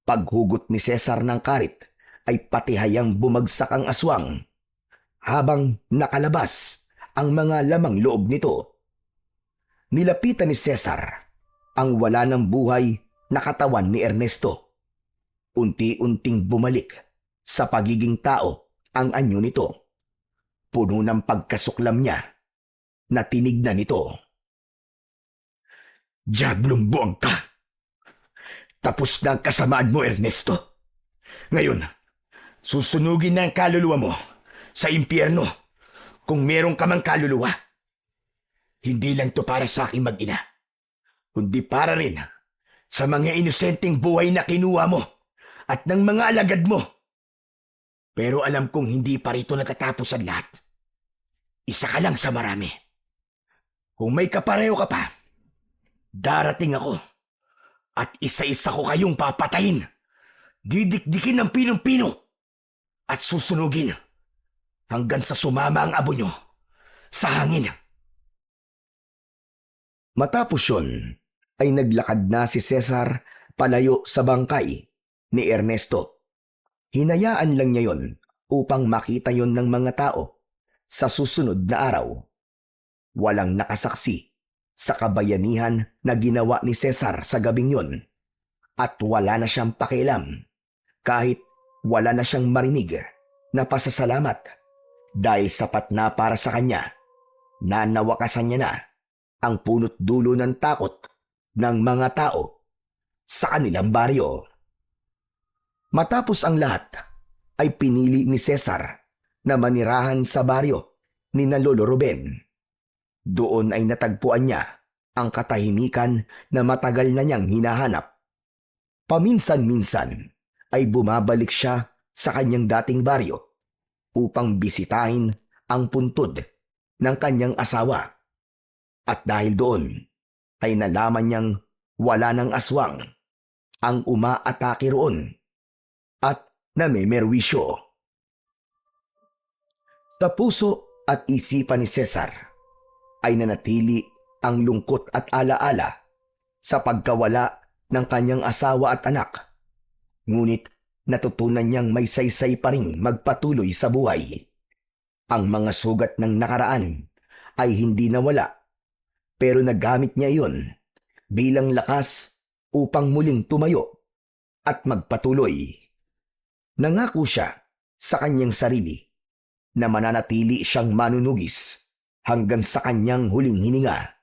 Paghugot ni Cesar ng karit ay patihayang bumagsak ang aswang habang nakalabas ang mga lamang loob nito. Nilapitan ni Cesar ang wala ng buhay na katawan ni Ernesto. Unti-unting bumalik sa pagiging tao ang anyo nito. Puno ng pagkasuklam niya na tinignan nito. Diablong buwang ka! Tapos na ang kasamaan mo, Ernesto. Ngayon, susunugin na ang kaluluwa mo sa impyerno kung meron ka mang kaluluwa. Hindi lang to para sa aking mag-ina, kundi para rin sa mga inosenteng buhay na kinuha mo at ng mga alagad mo. Pero alam kong hindi pa rito natatapos ang lahat. Isa ka lang sa marami. Kung may kapareho ka pa, darating ako at isa-isa ko kayong papatayin. Didikdikin ng pinong-pino at susunugin hanggang sa sumama ang abo nyo sa hangin. Matapos yun, ay naglakad na si Cesar palayo sa bangkay ni Ernesto. Hinayaan lang niya yon upang makita yon ng mga tao sa susunod na araw. Walang nakasaksi sa kabayanihan na ginawa ni Cesar sa gabing yon at wala na siyang pakialam kahit wala na siyang marinig na pasasalamat dahil sapat na para sa kanya na nawakasan niya na ang punot dulo ng takot ng mga tao sa kanilang baryo. Matapos ang lahat, ay pinili ni Cesar na manirahan sa baryo ni na Lolo Ruben. Doon ay natagpuan niya ang katahimikan na matagal na niyang hinahanap. Paminsan-minsan ay bumabalik siya sa kanyang dating baryo upang bisitahin ang puntod ng kanyang asawa. At dahil doon, ay nalaman niyang wala ng aswang ang umaatake roon at namemerwisyo. Sa puso at isipan ni Cesar ay nanatili ang lungkot at alaala sa pagkawala ng kanyang asawa at anak. Ngunit natutunan niyang may saysay pa ring magpatuloy sa buhay. Ang mga sugat ng nakaraan ay hindi nawala, pero nagamit niya iyon bilang lakas upang muling tumayo at magpatuloy. Nangako siya sa kanyang sarili na mananatili siyang manunugis hanggang sa kanyang huling hininga.